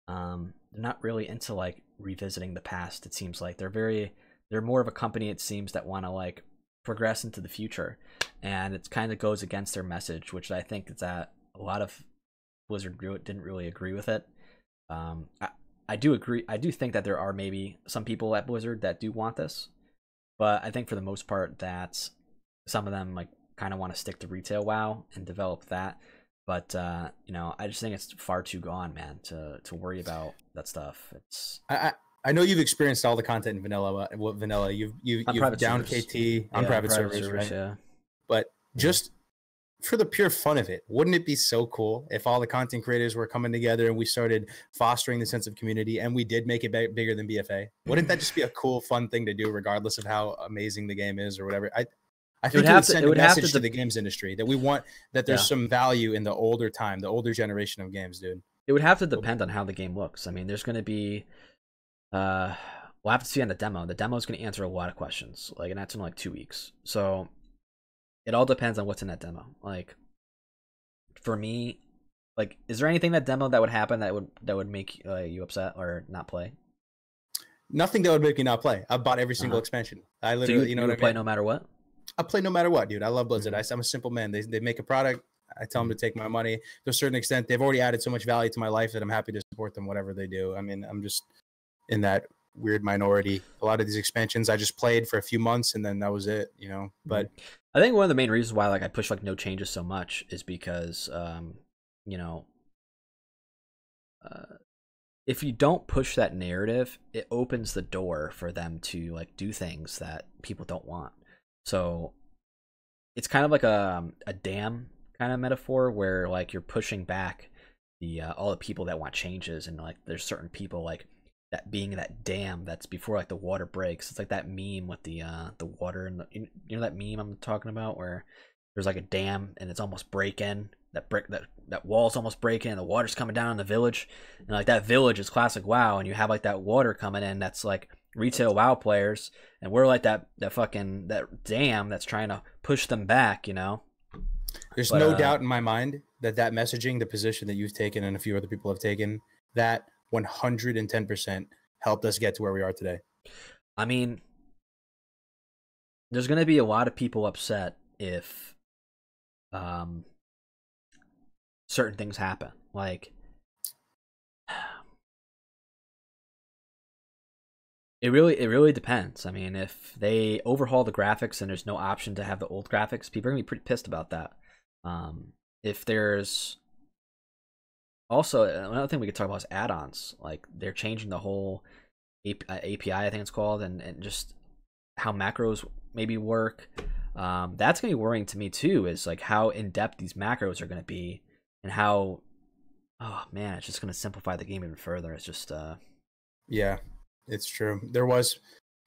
Speaker 1: They're not really into like revisiting the past. It seems like they're more of a company, it seems, that want to like progress into the future, and it kind of goes against their message, which I think is that a lot of Blizzard didn't really agree with it. I do agree. I do think that there are maybe some people at Blizzard that do want this, but I think for the most part that some of them like kind of want to stick to retail WoW and develop that. But you know, I just think it's far too gone, man, to worry about that stuff. It's
Speaker 2: I know you've experienced all the content in vanilla. You've downed KT on private servers, right?
Speaker 1: Yeah.
Speaker 2: But just for the pure fun of it, wouldn't it be so cool if all the content creators were coming together and we started fostering the sense of community and we did make it bigger than BFA? Wouldn't that just be a cool, fun thing to do, regardless of how amazing the game is or whatever? I think it would send a message to the games industry that we want that there's some value in the older generation of games, dude.
Speaker 1: It would have to depend on how the game looks. I mean, there's going to be, we'll have to see on the demo. The demo is going to answer a lot of questions, and that's in like 2 weeks. So it all depends on what's in that demo. Like, for me, like, is there anything that demo that would happen that would make you upset or not play?
Speaker 2: Nothing that would make me not play. I've bought every single expansion. I
Speaker 1: So
Speaker 2: literally, you know
Speaker 1: you
Speaker 2: what I
Speaker 1: would play
Speaker 2: mean?
Speaker 1: no matter what.
Speaker 2: I play no matter what, dude. I love Blizzard. I'm a simple man. They make a product. I tell them to take my money. To a certain extent, they've already added so much value to my life that I'm happy to support them, whatever they do. I mean, I'm just in that weird minority. A lot of these expansions I just played for a few months and then that was it, you know. But
Speaker 1: I think one of the main reasons why like I push like no changes so much is because you know, if you don't push that narrative, it opens the door for them to like do things that people don't want. So it's kind of like a dam kind of metaphor where like you're pushing back the all the people that want changes, and like there's certain people like that being that dam that's before like the water breaks. It's like that meme with the water and you know that meme I'm talking about where there's like a dam and it's almost breaking. That wall's almost breaking and the water's coming down on the village, and like that village is classic WoW, and you have like that water coming in that's like retail WoW players, and we're like that fucking that dam that's trying to push them back, you know.
Speaker 2: There's no doubt in my mind that messaging, the position that you've taken and a few other people have taken, that 110% helped us get to where we are today.
Speaker 1: I mean, there's going to be a lot of people upset if certain things happen. Like, it really depends. I mean, if they overhaul the graphics and there's no option to have the old graphics, people are going to be pretty pissed about that. If there's also another thing we could talk about is add-ons. Like they're changing the whole API, I think it's called, and just how macros maybe work. That's gonna be worrying to me too. Is like how in depth these macros are gonna be, and how, oh man, it's just gonna simplify the game even further. It's just
Speaker 2: yeah, it's true. There was,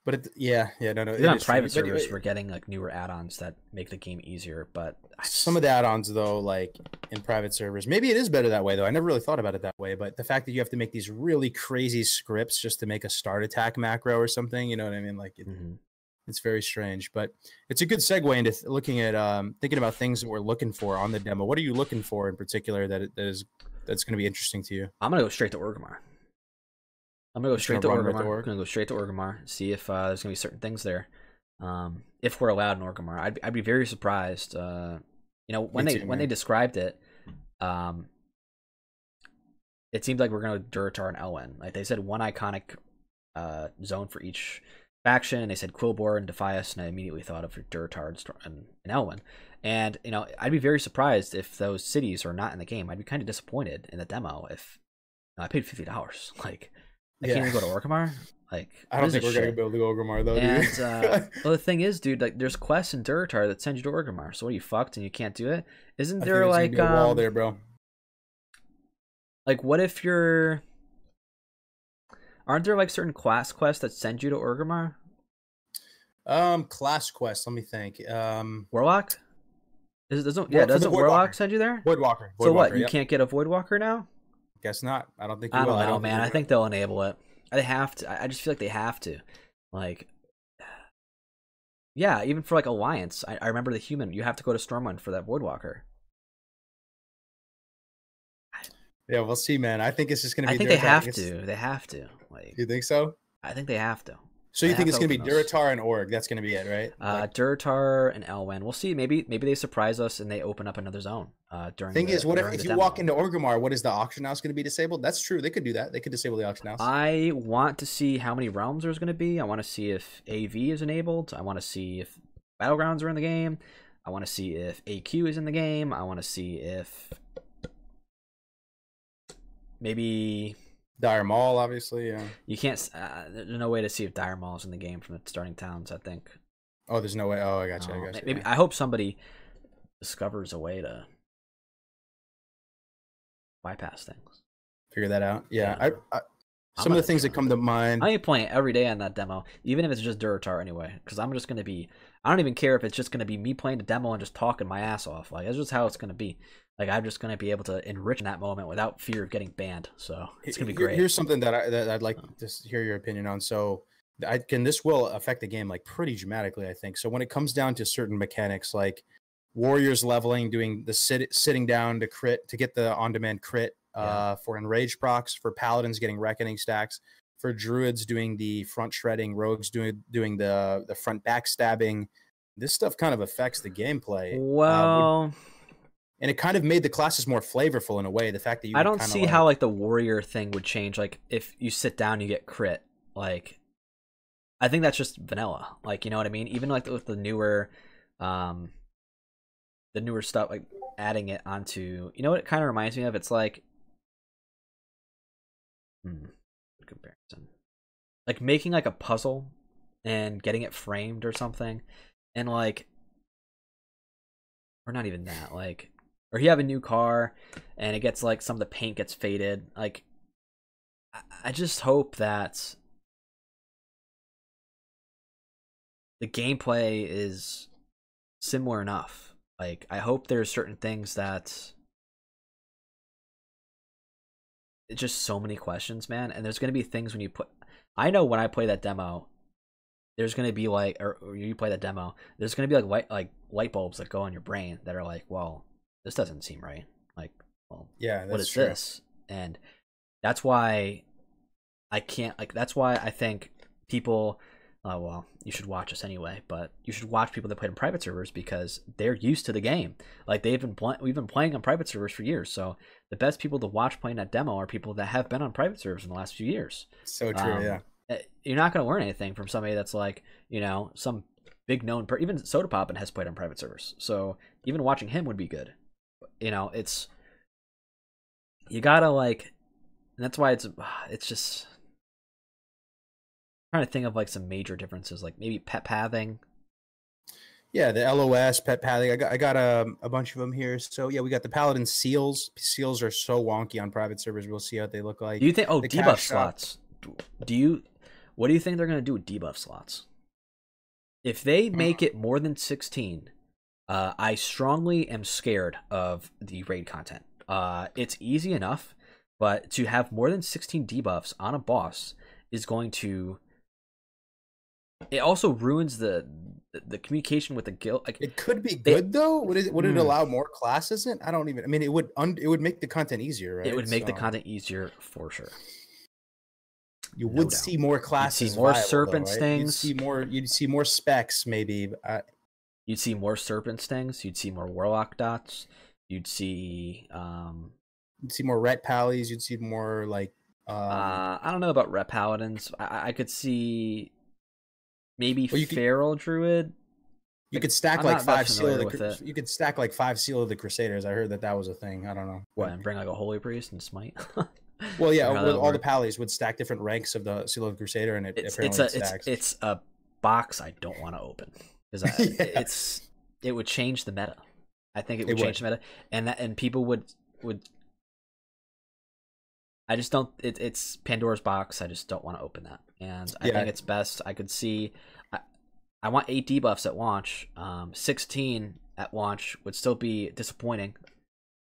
Speaker 2: but it, yeah, no.
Speaker 1: Even on private servers, we're getting like newer add-ons that make the game easier. But
Speaker 2: some of the add-ons, though, like in private servers, maybe it is better that way. Though I never really thought about it that way. But the fact that you have to make these really crazy scripts just to make a start attack macro or something, you know what I mean? Like it's very strange. But it's a good segue into looking at thinking about things that we're looking for on the demo. What are you looking for in particular that's going to be interesting to you?
Speaker 1: I'm gonna go straight to Orgrimmar. I'm gonna go straight to Orgrimmar. I'm gonna go straight to Orgrimmar. See if there's gonna be certain things there. If we're allowed in Orgrimmar, I'd be very surprised. You know, when they described it, it seemed like we're gonna go Durotar and Elwyn. Like they said, one iconic zone for each faction, and they said Quilboar and Defias, and I immediately thought of Durotar and Elwyn. And you know, I'd be very surprised if those cities are not in the game. I'd be kind of disappointed in the demo if I paid $50. Like. I can't even go to Orgrimmar. Like,
Speaker 2: I don't think we're gonna be able to go Orgrimmar though.
Speaker 1: And
Speaker 2: dude.
Speaker 1: well, the thing is, dude, like, there's quests in Durotar that send you to Orgrimmar. So what, are you fucked and you can't do it? Isn't there like
Speaker 2: a wall there, bro?
Speaker 1: Like, what if you're? Aren't there like certain class quests that send you to Orgrimmar?
Speaker 2: Class quests. Let me think.
Speaker 1: Warlock. Doesn't Warlock send you there?
Speaker 2: Voidwalker.
Speaker 1: So what? You can't get a Voidwalker now?
Speaker 2: Guess not. I don't think you
Speaker 1: I don't
Speaker 2: will.
Speaker 1: know, man. I think they'll enable it. They have to. I just feel like they have to. Like, yeah, even for like Alliance, I remember the human. You have to go to Stormwind for that Voidwalker.
Speaker 2: Yeah, we'll see, man. I think it's just gonna be.
Speaker 1: I think they have to. They have to. Like,
Speaker 2: you think so?
Speaker 1: I think they have to.
Speaker 2: So you think it's gonna be Durotar and Org? That's gonna be it, right?
Speaker 1: Durotar and Elwyn. We'll see. Maybe they surprise us and they open up another zone. During.
Speaker 2: Thing is, what if you walk into Orgrimmar? What is the auction house going to be disabled? That's true. They could do that. They could disable the auction house.
Speaker 1: I want to see how many realms there's going to be. I want to see if AV is enabled. I want to see if battlegrounds are in the game. I want to see if AQ is in the game. I want to see if maybe.
Speaker 2: Dire Maul, obviously, yeah.
Speaker 1: You can't. There's no way to see if Dire Maul is in the game from the starting towns, I think.
Speaker 2: Oh, there's no way. Oh, I got you.
Speaker 1: Maybe I hope somebody discovers a way to bypass things.
Speaker 2: Figure that out. Yeah. Some of the things that come to mind.
Speaker 1: I ain't playing every day on that demo, even if it's just Durotar anyway, because I'm just gonna be. I don't even care if it's just gonna be me playing the demo and just talking my ass off. Like, that's just how it's gonna be. Like, I'm just gonna be able to enrich in that moment without fear of getting banned. So it's gonna be great.
Speaker 2: Here's something that I'd like to hear your opinion on. So, this will affect the game like pretty dramatically, I think. So when it comes down to certain mechanics, like warriors leveling, doing the sitting down to crit to get the on-demand crit for enraged procs, for paladins getting reckoning stacks, for druids doing the front shredding, rogues doing the front backstabbing. This stuff kind of affects the gameplay.
Speaker 1: Well,
Speaker 2: and it kind of made the classes more flavorful in a way. The fact that you
Speaker 1: I don't see how like the warrior thing would change. Like if you sit down, you get crit. Like I think that's just vanilla. Like, you know what I mean? Even like with the newer stuff, like adding it onto, you know what it kind of reminds me of? It's like comparison, like making like a puzzle and getting it framed or something, and like, or not even that, like, or you have a new car and it gets like some of the paint gets faded. Like I just hope that the gameplay is similar enough. Like I hope there's certain things that it's just so many questions, man. And there's gonna be things when you put. I know when I play that demo, there's gonna be like, or you play that demo, there's gonna be like light bulbs that go on your brain that are like, well, this doesn't seem right. Like, well,
Speaker 2: yeah,
Speaker 1: what is
Speaker 2: true.
Speaker 1: this? And that's why I can't. Like, that's why I think people. Well, you should watch us anyway, but you should watch people that played in private servers because they're used to the game. Like we've been playing on private servers for years, so the best people to watch playing that demo are people that have been on private servers in the last few years.
Speaker 2: So true, yeah.
Speaker 1: You're not going to learn anything from somebody that's like, you know, some big known even Soda Poppin has played on private servers, so even watching him would be good. You know, it's you gotta like, and that's why it's just. Trying to think of like some major differences, like maybe pet pathing.
Speaker 2: Yeah, the LOS pet pathing. I got a bunch of them here. So yeah, we got the paladin seals. Seals are so wonky on private servers. We'll see what they look like.
Speaker 1: Do you think? Oh, debuff slots. What do you think they're gonna do with debuff slots? If they make it more than 16, I strongly am scared of the raid content. It's easy enough, but to have more than 16 debuffs on a boss is going to. It also ruins the communication with the guild. Like
Speaker 2: it could be good though. Would it allow more classes in? I don't even. I mean, it would make the content easier, right?
Speaker 1: It would make the content easier for sure.
Speaker 2: You would see more classes.
Speaker 1: You'd see more serpent stings.
Speaker 2: You'd see more specs, maybe.
Speaker 1: You'd see more serpent stings. You'd see more warlock dots. You'd see.
Speaker 2: You'd see more ret pallies. You'd see more like.
Speaker 1: I don't know about ret paladins. I could see. Maybe feral druid.
Speaker 2: You could stack like 5 seal of the. You could stack like 5 seal of the Crusaders. I heard that was a thing. I don't know.
Speaker 1: What, and bring like a holy priest and smite?
Speaker 2: Well, yeah, all the pallies would stack different ranks of the seal of the Crusader, and
Speaker 1: it's a box I don't want to open because it would change the meta. I think it would change the meta, and people would. I just don't. It's Pandora's box. I just don't want to open that, and I think it's best. I could see. I want 8 debuffs at launch. 16 at launch would still be disappointing,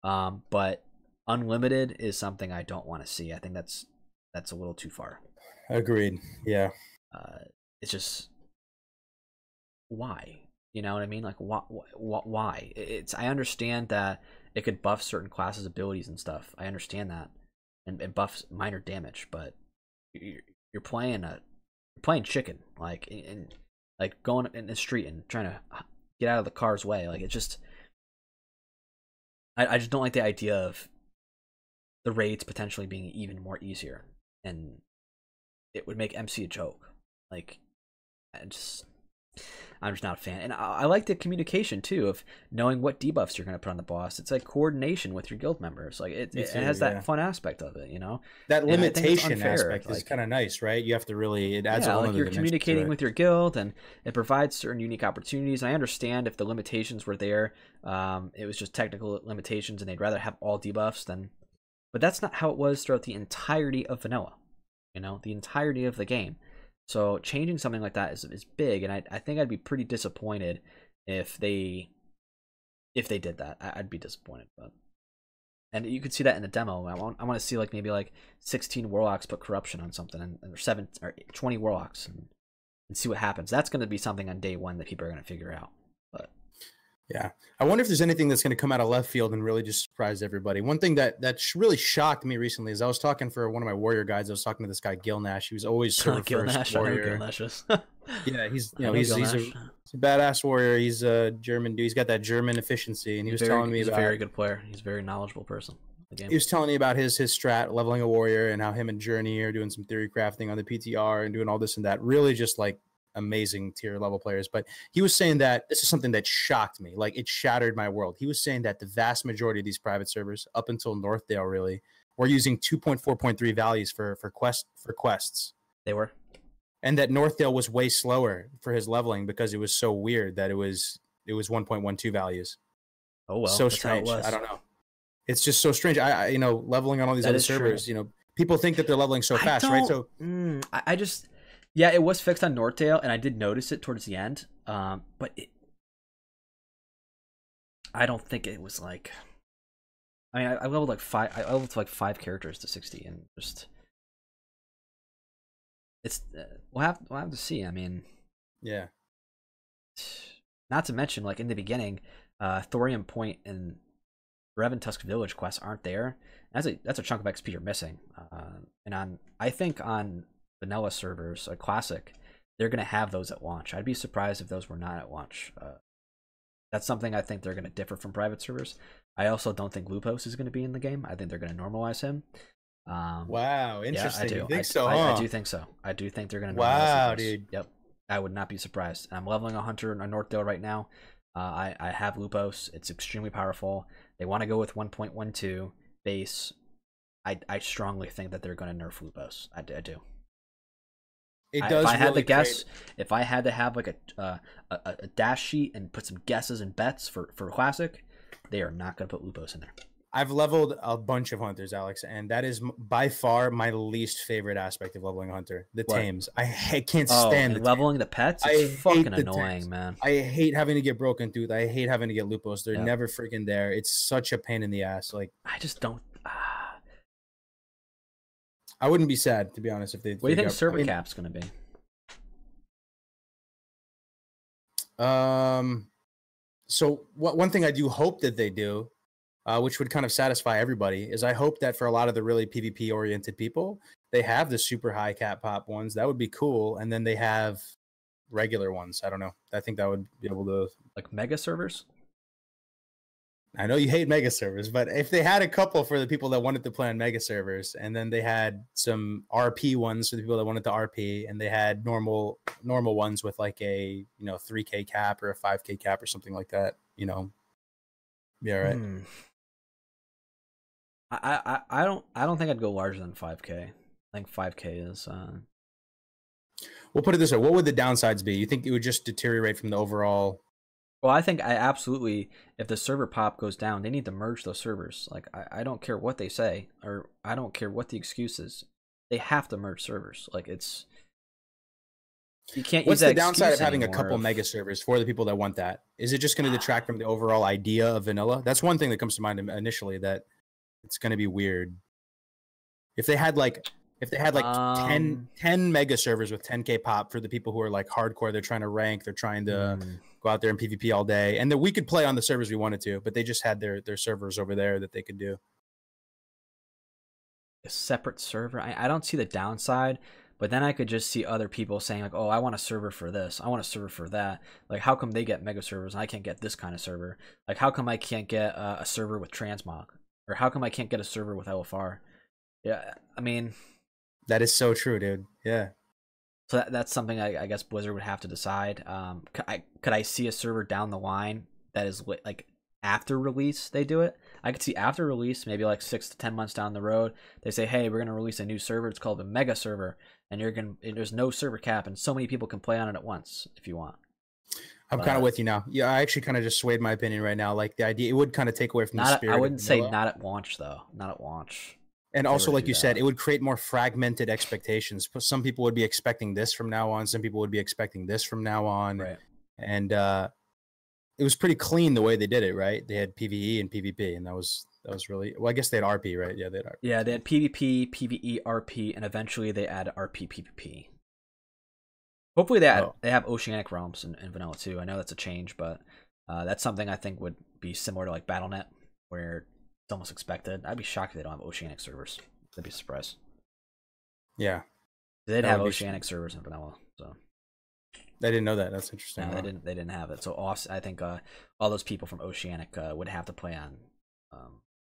Speaker 1: but unlimited is something I don't want to see. I think that's a little too far.
Speaker 2: Agreed. Yeah.
Speaker 1: It's just why, you know what I mean? Like why? I understand that it could buff certain classes' abilities and stuff. I understand that. And buffs minor damage, but you're playing chicken, like like going in the street and trying to get out of the car's way. Like it just, I just don't like the idea of the raids potentially being even more easier, and it would make MC a joke. Like I'm just not a fan. And I like the communication too of knowing what debuffs you're going to put on the boss. It's like coordination with your guild members. Like it has that fun aspect of it, you know.
Speaker 2: That limitation aspect is kind of nice, right? You have to really it adds
Speaker 1: like you're communicating with your guild, and it provides certain unique opportunities. And I understand if the limitations were there, it was just technical limitations, and they'd rather have all debuffs than. But that's not how it was throughout the entirety of vanilla. You know, the entirety of the game. So changing something like that is big, and I think I'd be pretty disappointed if they did that. I'd be disappointed, and you could see that in the demo. I want to see like maybe like 16 warlocks put corruption on something, and or 7 or 20 warlocks, and see what happens. That's going to be something on day one that people are going to figure out. But
Speaker 2: Yeah, I wonder if there's anything that's going to come out of left field and really just surprise everybody. One thing that really shocked me recently is I was talking for one of my warrior guides. I was talking to this guy Gil Nash. He was always server
Speaker 1: Gil
Speaker 2: first
Speaker 1: Nash,
Speaker 2: warrior.
Speaker 1: I know Gil Nash is.
Speaker 2: Yeah, he's
Speaker 1: he's
Speaker 2: a badass warrior. He's a German dude. He's got that German efficiency, and he was telling me
Speaker 1: he's
Speaker 2: about
Speaker 1: a very good player. He's a very knowledgeable person.
Speaker 2: He was telling me about his strat, leveling a warrior, and how him and Journey are doing some theory crafting on the PTR and doing all this and that. Really, just like amazing tier level players. But he was saying that this is something that shocked me. Like, it shattered my world. He was saying that the vast majority of these private servers, up until Northdale, really, were using 2.4.3 values for quests.
Speaker 1: They were.
Speaker 2: And that Northdale was way slower for his leveling because it was so weird that it was 1.12 values.
Speaker 1: Oh well,
Speaker 2: so strange. I don't know. It's just so strange. I leveling on all these other servers, true. People think that they're leveling so fast, right? So
Speaker 1: I just, yeah, it was fixed on Northdale, and I did notice it towards the end. But I don't think it was like. I mean, I leveled like 5. I leveled to like 5 characters to 60, and just. It's we'll have to see. I mean,
Speaker 2: yeah.
Speaker 1: Not to mention, like in the beginning, Thorium Point and Reventusk Village quests aren't there. That's a chunk of XP you're missing. And I think on vanilla servers, classic, they're gonna have those at launch. I'd be surprised if those were not at launch. That's something I think they're gonna differ from private servers. I also don't think Lupos is gonna be in the game. I think they're gonna normalize him.
Speaker 2: Wow, interesting.
Speaker 1: Yeah, I do.
Speaker 2: You think so?
Speaker 1: I do think so. I do think they're gonna.
Speaker 2: Wow, dude.
Speaker 1: Yep. I would not be surprised. I'm leveling a hunter on Northdale right now. I have Lupos. It's extremely powerful. They want to go with 1.12 base. I strongly think that they're going to nerf Lupos. I do.
Speaker 2: It does.
Speaker 1: If I had to guess, if I had to have like a dash sheet and put some guesses and bets for classic, they are not going to put Lupos in there.
Speaker 2: I've leveled a bunch of hunters, Alex, and that is by far my least favorite aspect of leveling a hunter. The tames. I can't stand the
Speaker 1: leveling the pets. It's fucking annoying, man.
Speaker 2: I hate having to get Broken Tooth. I hate having to get Lupos. They're never freaking there. It's such a pain in the ass. Like,
Speaker 1: I just don't.
Speaker 2: I wouldn't be sad, to be honest, if they.
Speaker 1: What do you think server cap's going to be?
Speaker 2: So one thing I do hope that they do, which would kind of satisfy everybody, is I hope that for a lot of the really PvP oriented people, they have the super high cap pop ones. That would be cool. And then they have regular ones. I don't know. I think that would be able to.
Speaker 1: Like mega servers?
Speaker 2: I know you hate mega servers, but if they had a couple for the people that wanted to play on mega servers, and then they had some RP ones for the people that wanted to RP, and they had normal ones with like a 3K cap or a 5K cap or something like that, Yeah, right.
Speaker 1: I don't think I'd go larger than 5K. I think 5K is.
Speaker 2: We'll put it this way: what would the downsides be? You think it would just deteriorate from the overall?
Speaker 1: Well, I think absolutely. If the server pop goes down, they need to merge those servers. Like I don't care what they say, or I don't care what the excuse is. They have to merge servers. Like it's. You can't.
Speaker 2: What's
Speaker 1: use
Speaker 2: the downside of having a
Speaker 1: anymore
Speaker 2: couple mega servers for the people that want that? Is it just going to detract from the overall idea of vanilla? That's one thing that comes to mind initially. That it's going to be weird. If they had like 10 mega servers with 10K pop for the people who are like hardcore, they're trying to rank, they're trying to go out there and PvP all day, and that we could play on the servers we wanted to, but they just had their servers over there that they could do.
Speaker 1: A separate server. I don't see the downside, but then I could just see other people saying like, oh, I want a server for this, I want a server for that. Like, how come they get mega servers and I can't get this kind of server? Like, how come I can't get a server with transmog? Or how come I can't get a server with LFR? Yeah, I mean,
Speaker 2: that is so true, dude. Yeah.
Speaker 1: So that's something I guess Blizzard would have to decide. Could I see a server down the line that is like after release they do it? I could see after release, maybe like 6 to 10 months down the road, they say, hey, we're gonna release a new server. It's called a mega server, and there's no server cap, and so many people can play on it at once if you want.
Speaker 2: I'm kind of with you now. Yeah, I actually kind of just swayed my opinion right now. Like the idea, it would kind of take away from the spirit.
Speaker 1: I wouldn't say not at launch though. Not at launch.
Speaker 2: And also, like you said, it would create more fragmented expectations. Some people would be expecting this from now on. Some people would be expecting this from now on.
Speaker 1: Right.
Speaker 2: And it was pretty clean the way they did it, right? They had PvE and PvP, and that was really well. I guess they had RP, right? Yeah, they had RP.
Speaker 1: Yeah, they had PvP, PvE, RP, and eventually they add RP, PvP. Hopefully they have Oceanic Realms in Vanilla too. I know that's a change, but That's something I think would be similar to like BattleNet, where it's almost expected. I'd be shocked if they don't have Oceanic servers. I'd be surprised.
Speaker 2: Yeah,
Speaker 1: They'd have Oceanic servers in vanilla, so
Speaker 2: I didn't know that. That's interesting.
Speaker 1: No, they didn't have it. So I think all those people from Oceanic would have to play on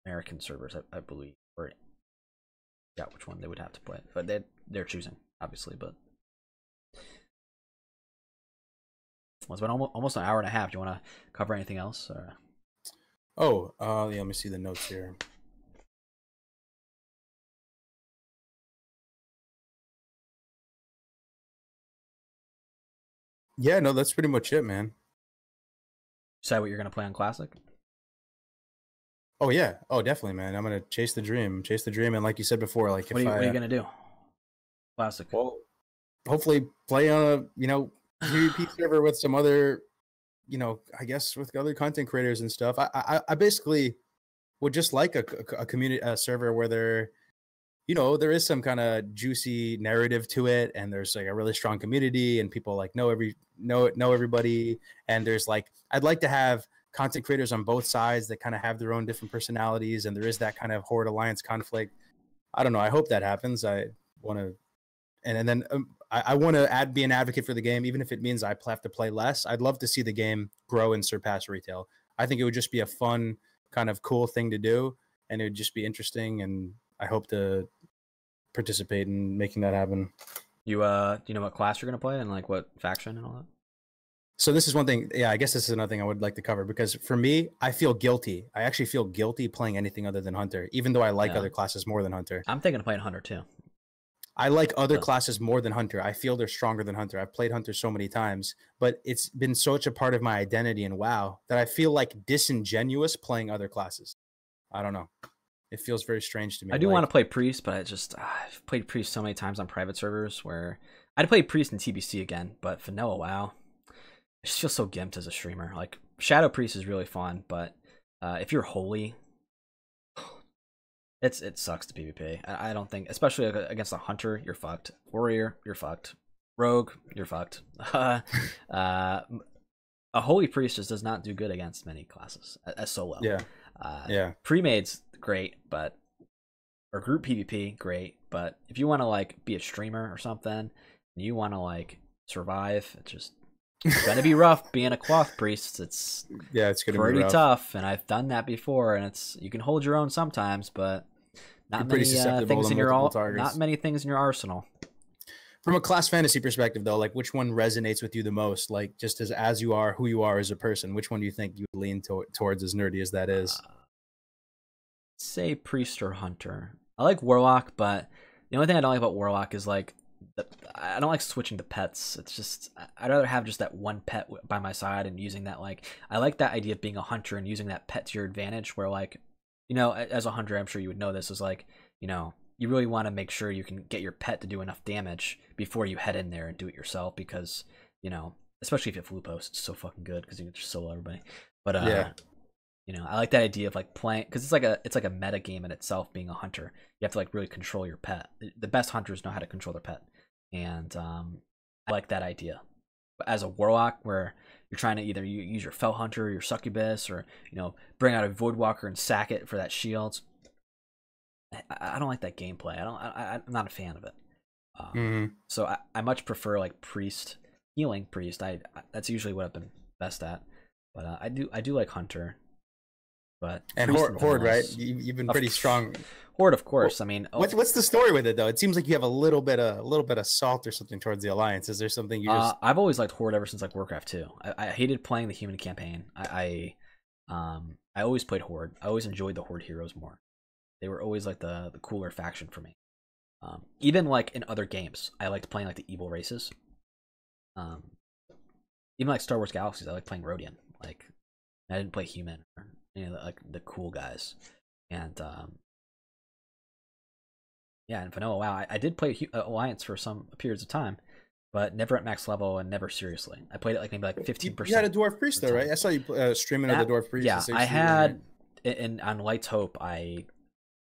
Speaker 1: American servers, I believe, or yeah, which one they would have to play. But they're choosing, obviously. But well, it's been almost an hour and a half. Do you want to cover anything else? Or?
Speaker 2: Oh, yeah, let me see the notes here. Yeah, no, that's pretty much it, man.
Speaker 1: Decide what you're gonna play on Classic?
Speaker 2: Oh yeah, oh definitely, man. I'm gonna chase the dream, and like you said before, like
Speaker 1: what are you gonna do? Classic.
Speaker 2: Well, hopefully play on a PvP server with some other, I guess with other content creators and stuff. I basically would just like a community server where there is some kind of juicy narrative to it, and there's like a really strong community, and people like know everybody, and there's like I'd like to have content creators on both sides that kind of have their own different personalities, and there is that kind of Horde Alliance conflict. I don't know. I hope that happens. I want to, and then I want to be an advocate for the game, even if it means I have to play less. I'd love to see the game grow and surpass retail. I think it would just be a fun, kind of cool thing to do, and it would just be interesting, and I hope to participate in making that happen.
Speaker 1: You do you know what class you're gonna play and like what faction and all that?
Speaker 2: So this is one thing. Yeah, I guess this is another thing I would like to cover, because for me, I feel guilty. I actually feel guilty playing anything other than Hunter, even though I like other classes more than Hunter.
Speaker 1: I'm thinking of playing Hunter too.
Speaker 2: I like other classes more than Hunter. I feel they're stronger than Hunter. I've played Hunter so many times, but it's been such a part of my identity in WoW that I feel like disingenuous playing other classes. I don't know. It feels very strange to me.
Speaker 1: I do want to play Priest, but I've played Priest so many times on private servers where I'd play Priest in TBC again, but vanilla WoW, I just feel so gimped as a streamer. Like Shadow Priest is really fun, but if you're holy, it sucks to PvP. I don't think, especially against a hunter, you're fucked. Warrior, you're fucked. Rogue, you're fucked. A holy priest just does not do good against many classes as solo.
Speaker 2: Yeah.
Speaker 1: Pre-made's great, but or group PvP great, but if you want to like be a streamer or something, and you want to like survive, it's gonna be rough being a cloth priest. It's
Speaker 2: gonna
Speaker 1: pretty
Speaker 2: be pretty
Speaker 1: tough, and I've done that before, and you can hold your own sometimes, but not many things in not many things in your arsenal.
Speaker 2: From a class fantasy perspective, though, like which one resonates with you the most? Like just as you are, who you are as a person, which one do you think you lean towards, as nerdy as that is?
Speaker 1: Say priest or hunter. I like warlock, but the only thing I don't like about warlock is like I don't like switching the pets. It's just I'd rather have just that one pet by my side and using that. Like I like that idea of being a hunter and using that pet to your advantage, where like as a hunter, I'm sure you would know this, is like you really want to make sure you can get your pet to do enough damage before you head in there and do it yourself, because especially if you have flu post, it's so fucking good because you can just solo everybody. But I like that idea of like playing, because it's like a meta game in itself. Being a hunter, you have to like really control your pet. The best hunters know how to control their pet, and I like that idea. But as a warlock, where you're trying to either use your fell hunter or your succubus, or bring out a voidwalker and sack it for that shield, I don't like that gameplay. I'm not a fan of it. So I much prefer like priest, healing priest. That's usually what I've been best at. But I do like hunter. But
Speaker 2: and horde, right? You've been pretty strong.
Speaker 1: Horde, of course. I mean,
Speaker 2: what's the story with it though? It seems like you have a little bit of salt or something towards the alliance. Is there something you just?
Speaker 1: I've always liked Horde ever since like Warcraft 2. I hated playing the human campaign. I always played Horde. I always enjoyed the Horde heroes more. They were always like the cooler faction for me. Even like in other games, I liked playing like the evil races. Even like Star Wars Galaxies, I like playing Rodian. Like I didn't play human or like the cool guys. And and vanilla WoW, I did play Alliance for some periods of time, but never at max level and never seriously. I played it like maybe like 15%.
Speaker 2: You had a dwarf priest though, right? I saw you streaming of the dwarf priest.
Speaker 1: Yeah, I had on Light's Hope.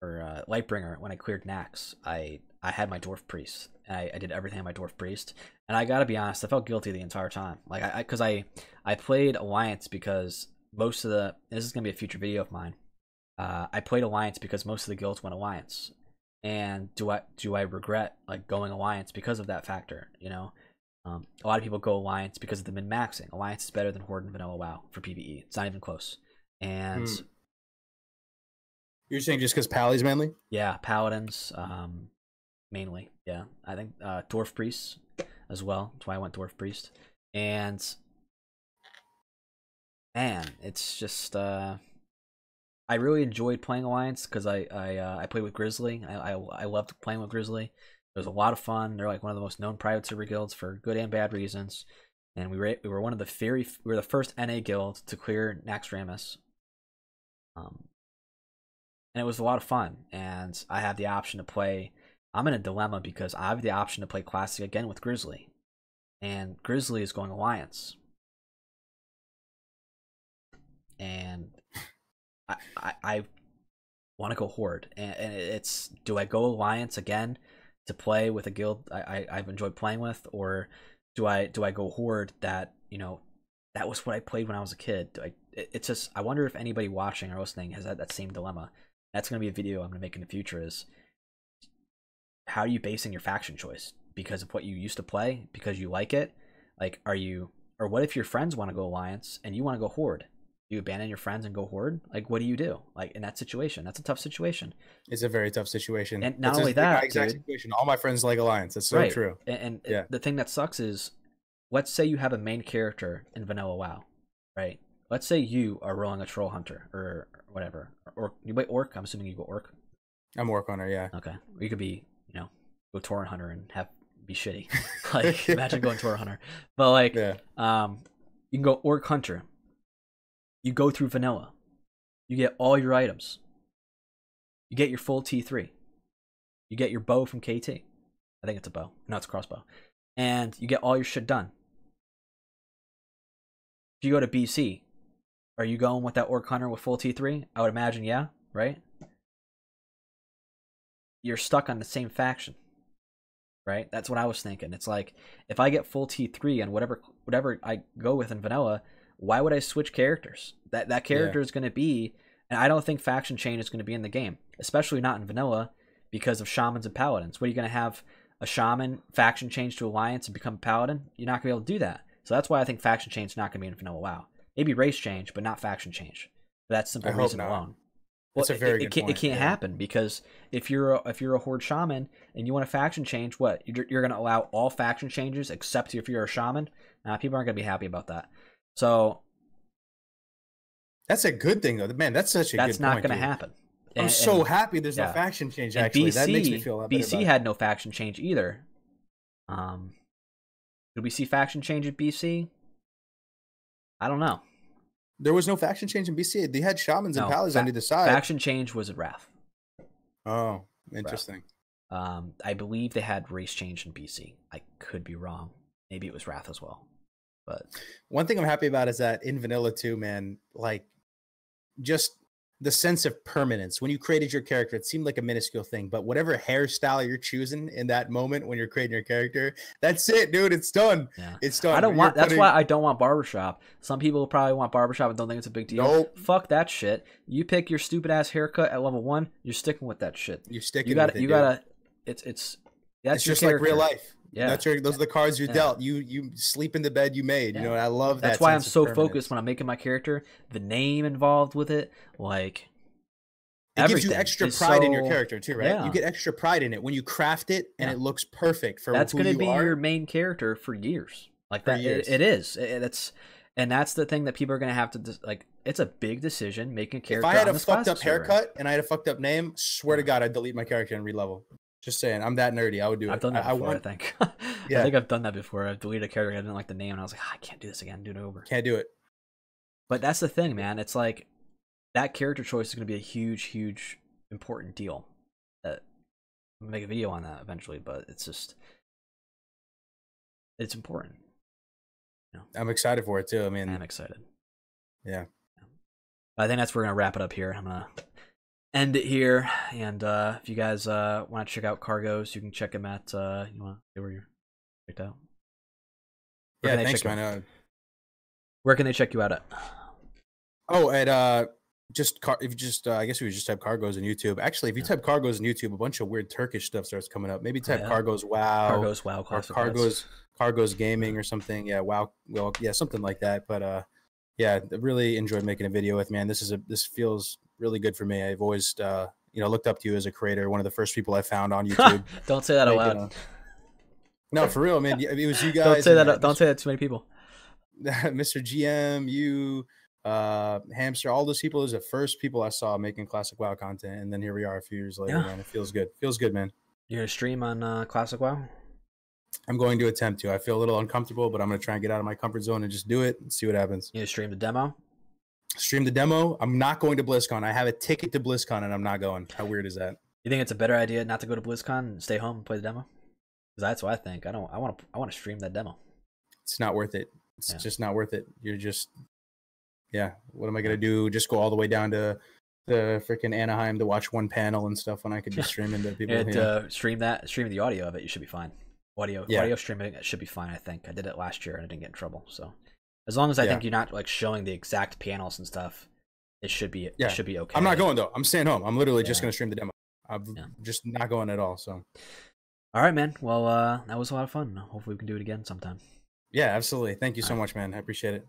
Speaker 1: Lightbringer, when I cleared Nax, I had my dwarf priest. And I did everything on my dwarf priest, and I gotta be honest, I felt guilty the entire time. Like because I I played Alliance because most of the this is gonna be a future video of mine. I played Alliance because most of the guilds went Alliance, and do I regret like going Alliance because of that factor? You know, a lot of people go Alliance because of the min maxing. Alliance is better than Horde and Vanilla WoW for PvE. It's not even close. And
Speaker 2: you're saying just because Pally's mainly?
Speaker 1: Yeah, Paladins, mainly. Yeah, I think Dwarf Priests as well. That's why I went Dwarf Priest. And man, it's just I really enjoyed playing Alliance because I played with Grizzly. I loved playing with Grizzly. It was a lot of fun. They're like one of the most known private server guilds for good and bad reasons. And we were one of the we were the first NA guild to clear Naxxramas. And it was a lot of fun. And I have the option to play. I'm in a dilemma because I have the option to play Classic again with Grizzly. And Grizzly is going Alliance. And I want to go Horde. And it's, do I go Alliance again to play with a guild I've enjoyed playing with? Or do I go Horde that, you know, that was what I played when I was a kid? It's just, I wonder if anybody watching or listening has had that same dilemma. That's going to be a video I'm going to make in the future, is how are you basing your faction choice? Because of what you used to play? Because you like it? Like, are you, or what if your friends want to go Alliance and you want to go Horde? You abandon your friends and go Horde? Like, what do you do? Like, in that situation, that's a tough situation.
Speaker 2: It's a very tough situation.
Speaker 1: And not only that,
Speaker 2: my exact situation. All my friends like Alliance. That's so true.
Speaker 1: And yeah. The thing that sucks is, let's say you have a main character in Vanilla WoW, right? Let's say you are rolling a Troll Hunter or whatever. Or you play Orc. I'm assuming you go Orc.
Speaker 2: I'm Orc Hunter, yeah.
Speaker 1: Okay. Or you could be, you know, go Tauren Hunter and be shitty. Like, imagine going Tauren Hunter. But like, you can go Orc Hunter. You go through Vanilla. You get all your items. You get your full T3. You get your bow from KT. I think it's a bow. No, it's a crossbow. And you get all your shit done. If you go to BC, are you going with that Orc Hunter with full T3? I would imagine, yeah, right? You're stuck on the same faction, right? That's what I was thinking. It's like, if I get full T3 and whatever I go with in Vanilla, why would I switch characters? That character is going to be, and I don't think faction change is going to be in the game, especially not in Vanilla, because of Shamans and Paladins. What are you going to have a Shaman faction change to Alliance and become a Paladin? You're not going to be able to do that. So that's why I think faction change is not going to be in Vanilla WoW. Maybe race change, but not faction change. For that simple reason alone. Well,
Speaker 2: that's a very good point.
Speaker 1: It can't happen, because if you're a Horde Shaman and you want a faction change, what? You're going to allow all faction changes except if you're a Shaman? People aren't going to be happy about that. So
Speaker 2: that's a good thing, though. Man, that's such a good point. That's not
Speaker 1: going to happen.
Speaker 2: I'm so happy there's no faction change, actually. That makes me feel a lot better.
Speaker 1: BC had no faction change either. Did we see faction change at BC? I don't know.
Speaker 2: There was no faction change in BC. They had Shamans and Paladins on either side.
Speaker 1: Faction change was at Wrath.
Speaker 2: Oh, interesting.
Speaker 1: Wrath. I believe they had race change in BC. I could be wrong. Maybe it was Wrath as well. But
Speaker 2: one thing I'm happy about is that in Vanilla too, man, like, just the sense of permanence. When you created your character, it seemed like a minuscule thing, but whatever hairstyle you're choosing in that moment when you're creating your character, that's it, dude. It's done. Yeah. It's done.
Speaker 1: That's why I don't want barbershop. Some people probably want barbershop and don't think it's a big deal.
Speaker 2: Nope.
Speaker 1: Fuck that shit. You pick your stupid ass haircut at level 1, you're sticking with that shit.
Speaker 2: You're sticking
Speaker 1: with it. You gotta. It's
Speaker 2: just like real life.
Speaker 1: Yeah,
Speaker 2: those are the cards you're dealt. You sleep in the bed you made. You know, I love that.
Speaker 1: That's why I'm so focused when I'm making my character. The name involved with it, like.
Speaker 2: It gives you extra pride in your character too, right? Yeah. You get extra pride in it when you craft it, and it looks perfect for
Speaker 1: that's
Speaker 2: going to
Speaker 1: be your main character for years. Like that, it is. And that's the thing that people are going to have to like. It's a big decision making a character.
Speaker 2: If I had a fucked up haircut and I had a fucked up name, swear to God, I'd delete my character and re-level. Just saying, I'm that nerdy. I would do it.
Speaker 1: I've done that before, I think. I think I've done that before. I've deleted a character I didn't like the name, and I was like, I can't do this again. Do it over.
Speaker 2: Can't do it.
Speaker 1: But that's the thing, man. It's like that character choice is going to be a huge important deal. I'm gonna make a video on that eventually, but it's important. You know?
Speaker 2: I'm excited for it too. I mean,
Speaker 1: I'm excited.
Speaker 2: Yeah.
Speaker 1: I think that's where we're gonna wrap it up here. I'm gonna end it here, and if you guys want to check out Kargoz, you can check him at you want to see where you're checked out.
Speaker 2: Yeah, thanks, man.
Speaker 1: Where can they check you out at?
Speaker 2: Oh, at if you just I guess if you just type Kargoz on YouTube. Actually, if you type Kargoz on YouTube, a bunch of weird Turkish stuff starts coming up. Maybe type Kargoz WoW,
Speaker 1: Kargoz WoW,
Speaker 2: or Kargoz Gaming or something. Yeah, WoW, well, yeah, something like that. But yeah, I really enjoyed making a video with, man. This feels really good for me. I've always looked up to you as a creator. One of the first people I found on YouTube.
Speaker 1: Don't say that out loud.
Speaker 2: No, for real, man. It was you guys.
Speaker 1: Don't say that. Don't say that to too many people.
Speaker 2: Mr. GM, you, Hamster, all those people is the first people I saw making classic WoW content, and then here we are a few years later, man. It feels good. Feels good, man.
Speaker 1: You're gonna stream on classic WoW?
Speaker 2: I'm going to attempt to. I feel a little uncomfortable, but I'm gonna try and get out of my comfort zone and just do it and see what happens.
Speaker 1: You gonna stream the demo?
Speaker 2: Stream the demo? I'm not going to BlizzCon. I have a ticket to BlizzCon, and I'm not going. How weird is that?
Speaker 1: You think it's a better idea not to go to BlizzCon and stay home and play the demo? Because that's what I think. I want to stream that demo.
Speaker 2: It's not worth it. It's just not worth it. You're just, what am I going to do? Just go all the way down to the freaking Anaheim to watch one panel and stuff when I could just stream into people.
Speaker 1: Stream the audio of it. You should be fine. Audio streaming, it should be fine, I think. I did it last year and I didn't get in trouble. So as long as I think you're not like showing the exact panels and stuff, it should be okay.
Speaker 2: I'm not going though. I'm staying home. I'm literally just going to stream the demo. I'm just not going at all. So
Speaker 1: all right, man. Well, that was a lot of fun. Hopefully we can do it again sometime.
Speaker 2: Yeah, absolutely. Thank you so much, man. I appreciate it.